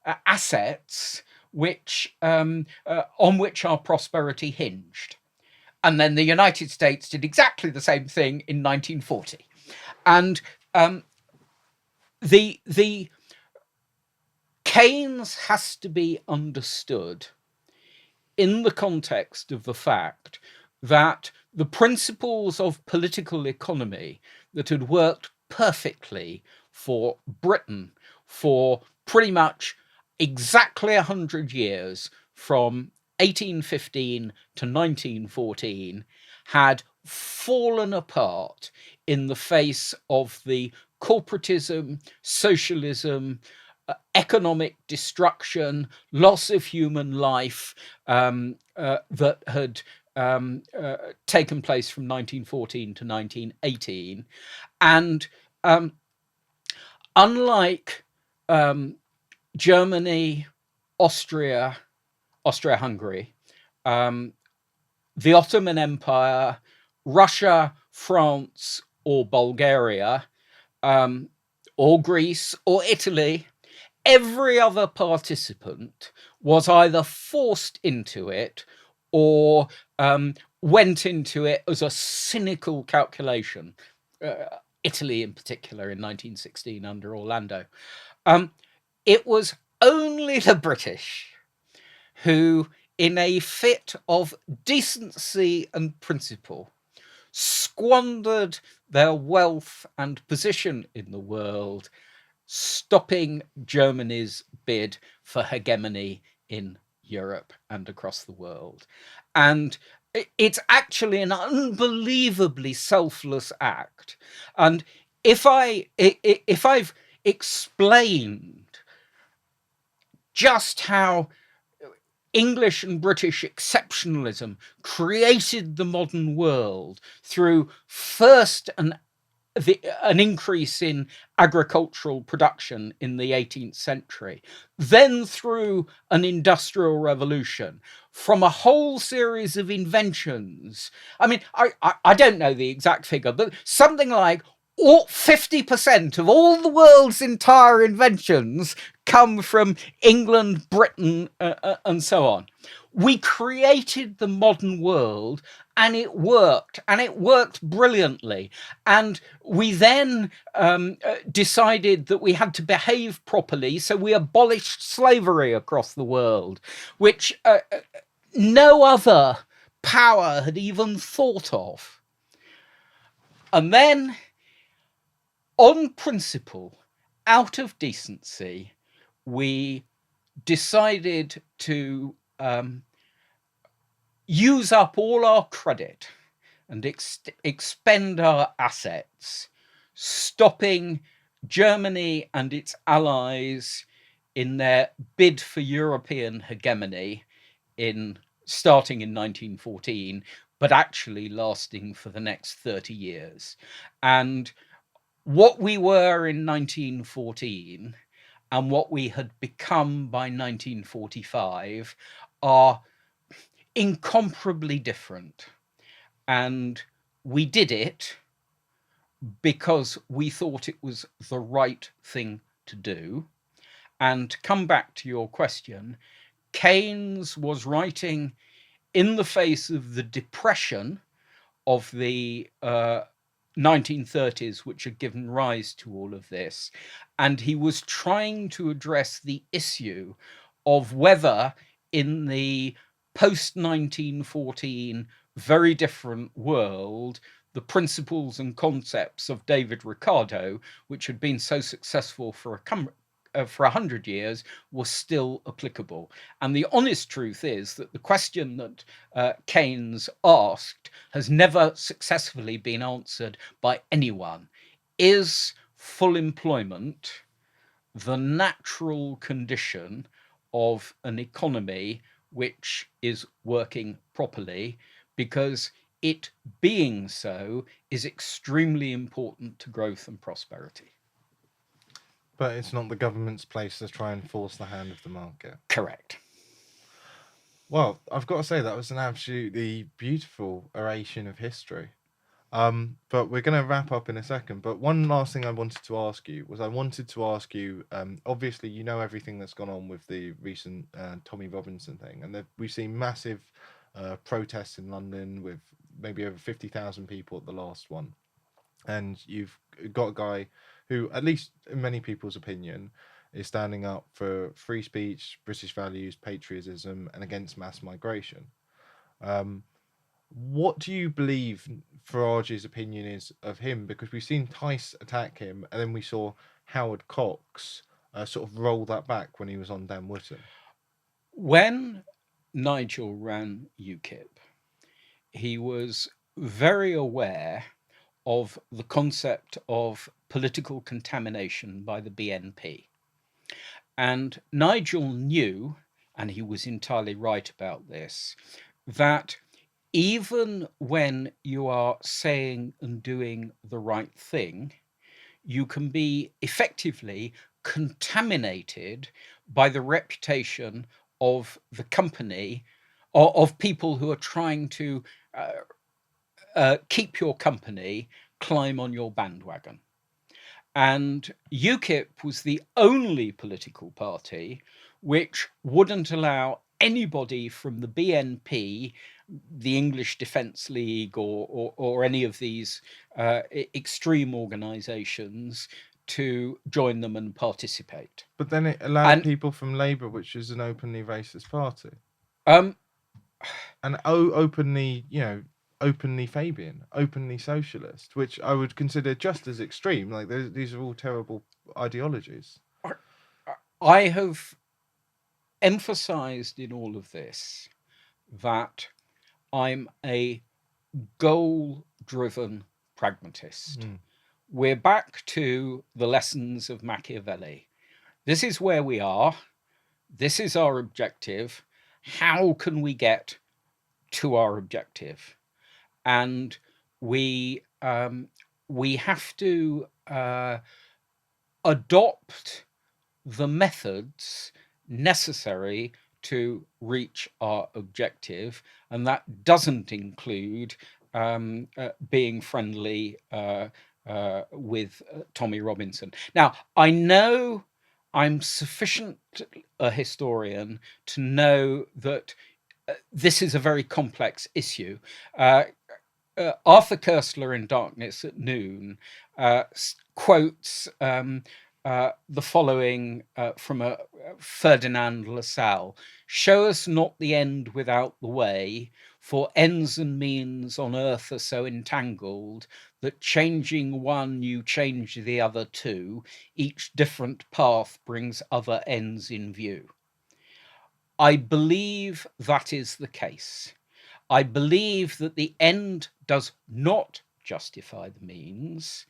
assets which on which our prosperity hinged. And then the United States did exactly the same thing in 1940. And the Keynes has to be understood in the context of the fact that the principles of political economy that had worked perfectly for Britain for pretty much exactly 100 years, from 1815 to 1914, had fallen apart in the face of the corporatism, socialism, economic destruction, loss of human life that had taken place from 1914 to 1918. And unlike Germany, Austria-Hungary, the Ottoman Empire, Russia, France, or Bulgaria, or Greece, or Italy, every other participant was either forced into it or went into it as a cynical calculation. Italy in particular in 1916 under Orlando. It was only the British who, in a fit of decency and principle, squandered their wealth and position in the world, stopping Germany's bid for hegemony in Europe and across the world. And it's actually an unbelievably selfless act. And if I've explained just how English and British exceptionalism created the modern world through first an increase in agricultural production in the 18th century, then through an industrial revolution, from a whole series of inventions. I mean, I don't know the exact figure, but something like 50% of all the world's entire inventions come from England, Britain, and so on. We created the modern world, and it worked brilliantly. And we then decided that we had to behave properly, so we abolished slavery across the world, which no other power had even thought of. And then, on principle, out of decency, we decided to use up all our credit and expend our assets, stopping Germany and its allies in their bid for European hegemony starting in 1914, but actually lasting for the next 30 years. And what we were in 1914 and what we had become by 1945 are incomparably different. And we did it because we thought it was the right thing to do. And to come back to your question, Keynes was writing in the face of the depression of the 1930s, which had given rise to all of this. And he was trying to address the issue of whether in the post-1914 very different world, the principles and concepts of David Ricardo, which had been so successful for 100 years, were still applicable. And the honest truth is that the question that Keynes asked has never successfully been answered by anyone. Is full employment the natural condition of an economy which is working properly? Because it being so is extremely important to growth and prosperity. But it's not the government's place to try and force the hand of the market. Correct. Well, I've got to say that was an absolutely beautiful oration of history. But we're going to wrap up in a second. But one last thing I wanted to ask you was obviously, you know everything that's gone on with the recent Tommy Robinson thing. And we've seen massive protests in London with maybe over 50,000 people at the last one. And you've got a guy who, at least in many people's opinion, is standing up for free speech, British values, patriotism, and against mass migration. What do you believe Farage's opinion is of him? Because we've seen Tice attack him, and then we saw Howard Cox sort of roll that back when he was on Dan Wootton. When Nigel ran UKIP, he was very aware of the concept of political contamination by the BNP. And Nigel knew, and he was entirely right about this, that even when you are saying and doing the right thing, you can be effectively contaminated by the reputation of the company, or of people who are trying to keep your company, climb on your bandwagon. And UKIP was the only political party which wouldn't allow anybody from the BNP, the English Defence League, or any of these extreme organisations to join them and participate. But then it allowed people from Labour, which is an openly racist party, and openly Fabian, openly socialist, which I would consider just as extreme. Like these are all terrible ideologies. I have emphasized in all of this that I'm a goal-driven pragmatist. We're back to the lessons of Machiavelli. This is where we are. This is our objective. How can we get to our objective? And we have to adopt the methods necessary to reach our objective, and that doesn't include being friendly with Tommy Robinson. Now, I know I'm sufficient a historian to know that this is a very complex issue. Arthur Koestler in Darkness at Noon quotes the following from Ferdinand Lassalle: "Show us not the end without the way, for ends and means on earth are so entangled that changing one you change the other too, each different path brings other ends in view." I believe that is the case. I believe that the end does not justify the means,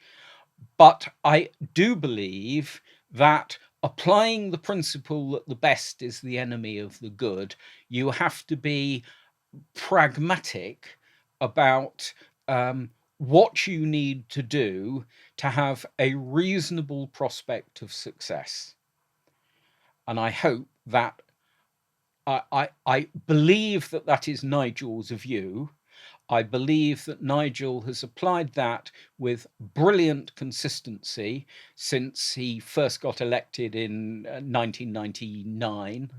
but I do believe that applying the principle that the best is the enemy of the good, you have to be pragmatic about what you need to do to have a reasonable prospect of success. And I hope that I believe that that is Nigel's view. I believe that Nigel has applied that with brilliant consistency since he first got elected in 1999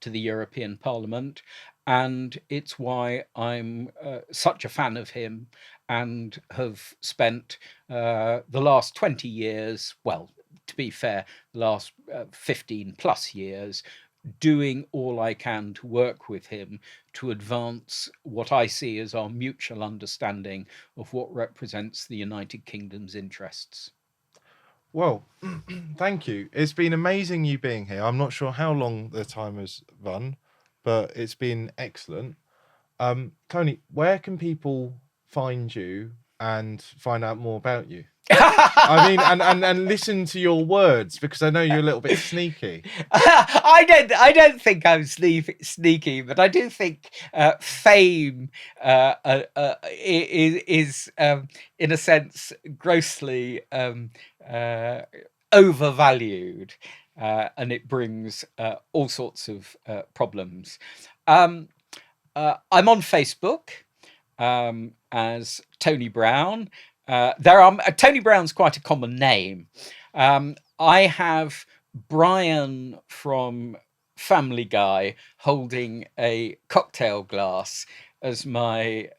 to the European Parliament. And it's why I'm such a fan of him and have spent the last 20 years, well, to be fair, the last 15 plus years, doing all I can to work with him to advance what I see as our mutual understanding of what represents the United Kingdom's interests. Well, thank you. It's been amazing you being here. I'm not sure how long the time has run, but it's been excellent. Tony, where can people find you and find out more about you? I mean, and listen to your words, because I know you're a little bit sneaky. I don't think I'm sneaky, but I do think fame is in a sense grossly overvalued, and it brings all sorts of problems. I'm on Facebook as Tony Brown. Tony Brown's quite a common name. I have Brian from Family Guy holding a cocktail glass as my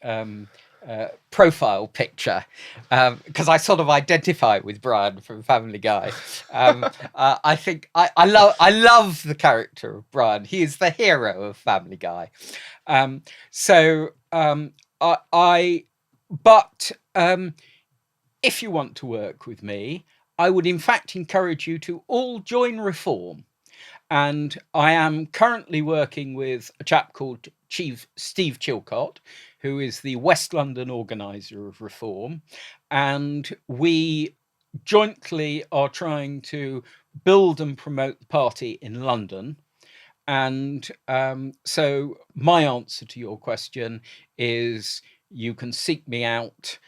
profile picture, because I sort of identify with Brian from Family Guy. I think I love the character of Brian. He is the hero of Family Guy. If you want to work with me, I would in fact encourage you to all join Reform. And I am currently working with a chap called Steve Chilcott, who is the West London organiser of Reform. And we jointly are trying to build and promote the party in London. And so my answer to your question is you can seek me out,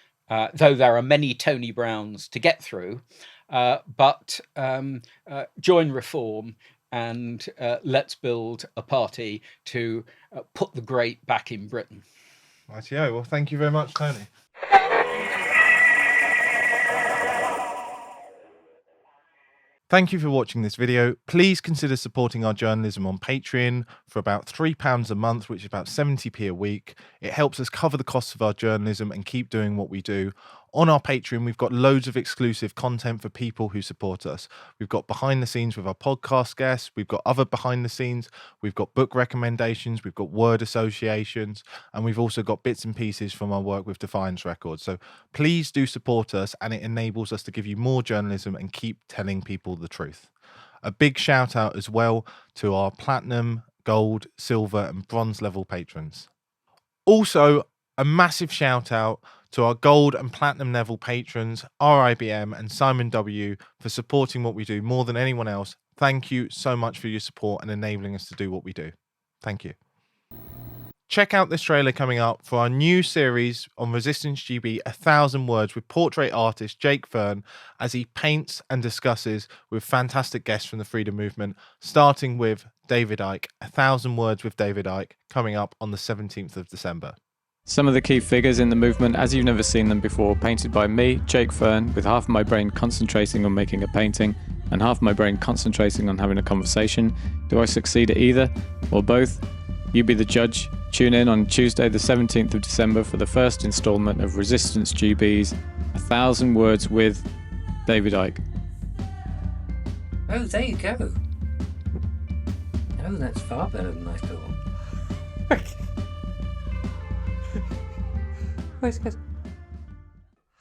though there are many Tony Browns to get through, but join Reform and let's build a party to put the great back in Britain. Rightio. Well, thank you very much, Tony. Thank you for watching this video. Please consider supporting our journalism on Patreon for about £3 a month, which is about 70p a week. It helps us cover the costs of our journalism and keep doing what we do. On our Patreon, we've got loads of exclusive content for people who support us. We've got behind the scenes with our podcast guests. We've got other behind the scenes. We've got book recommendations. We've got word associations. And we've also got bits and pieces from our work with Defiance Records. So please do support us, and it enables us to give you more journalism and keep telling people the truth. A big shout out as well to our platinum gold, silver, and bronze level patrons. Also, a massive shout out to our gold and platinum level patrons, RIBM and Simon W, for supporting what we do more than anyone else. Thank you so much for your support and enabling us to do what we do. Thank you. Check out this trailer coming up for our new series on Resistance GB, 1,000 Words, with portrait artist Jake Fern, as he paints and discusses with fantastic guests from the freedom movement, starting with David Icke. 1,000 Words with David Icke, coming up on the 17th of December. Some of the key figures in the movement as you've never seen them before, painted by me, Jake Fern, with half of my brain concentrating on making a painting and half of my brain concentrating on having a conversation. Do I succeed at either or both? You be the judge. Tune in on Tuesday the 17th of December for the first instalment of Resistance GB's 1,000 Words with David Icke. Oh, there you go. Oh, that's far better than I thought.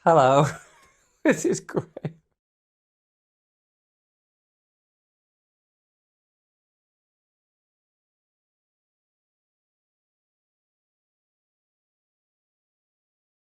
Hello. This is great.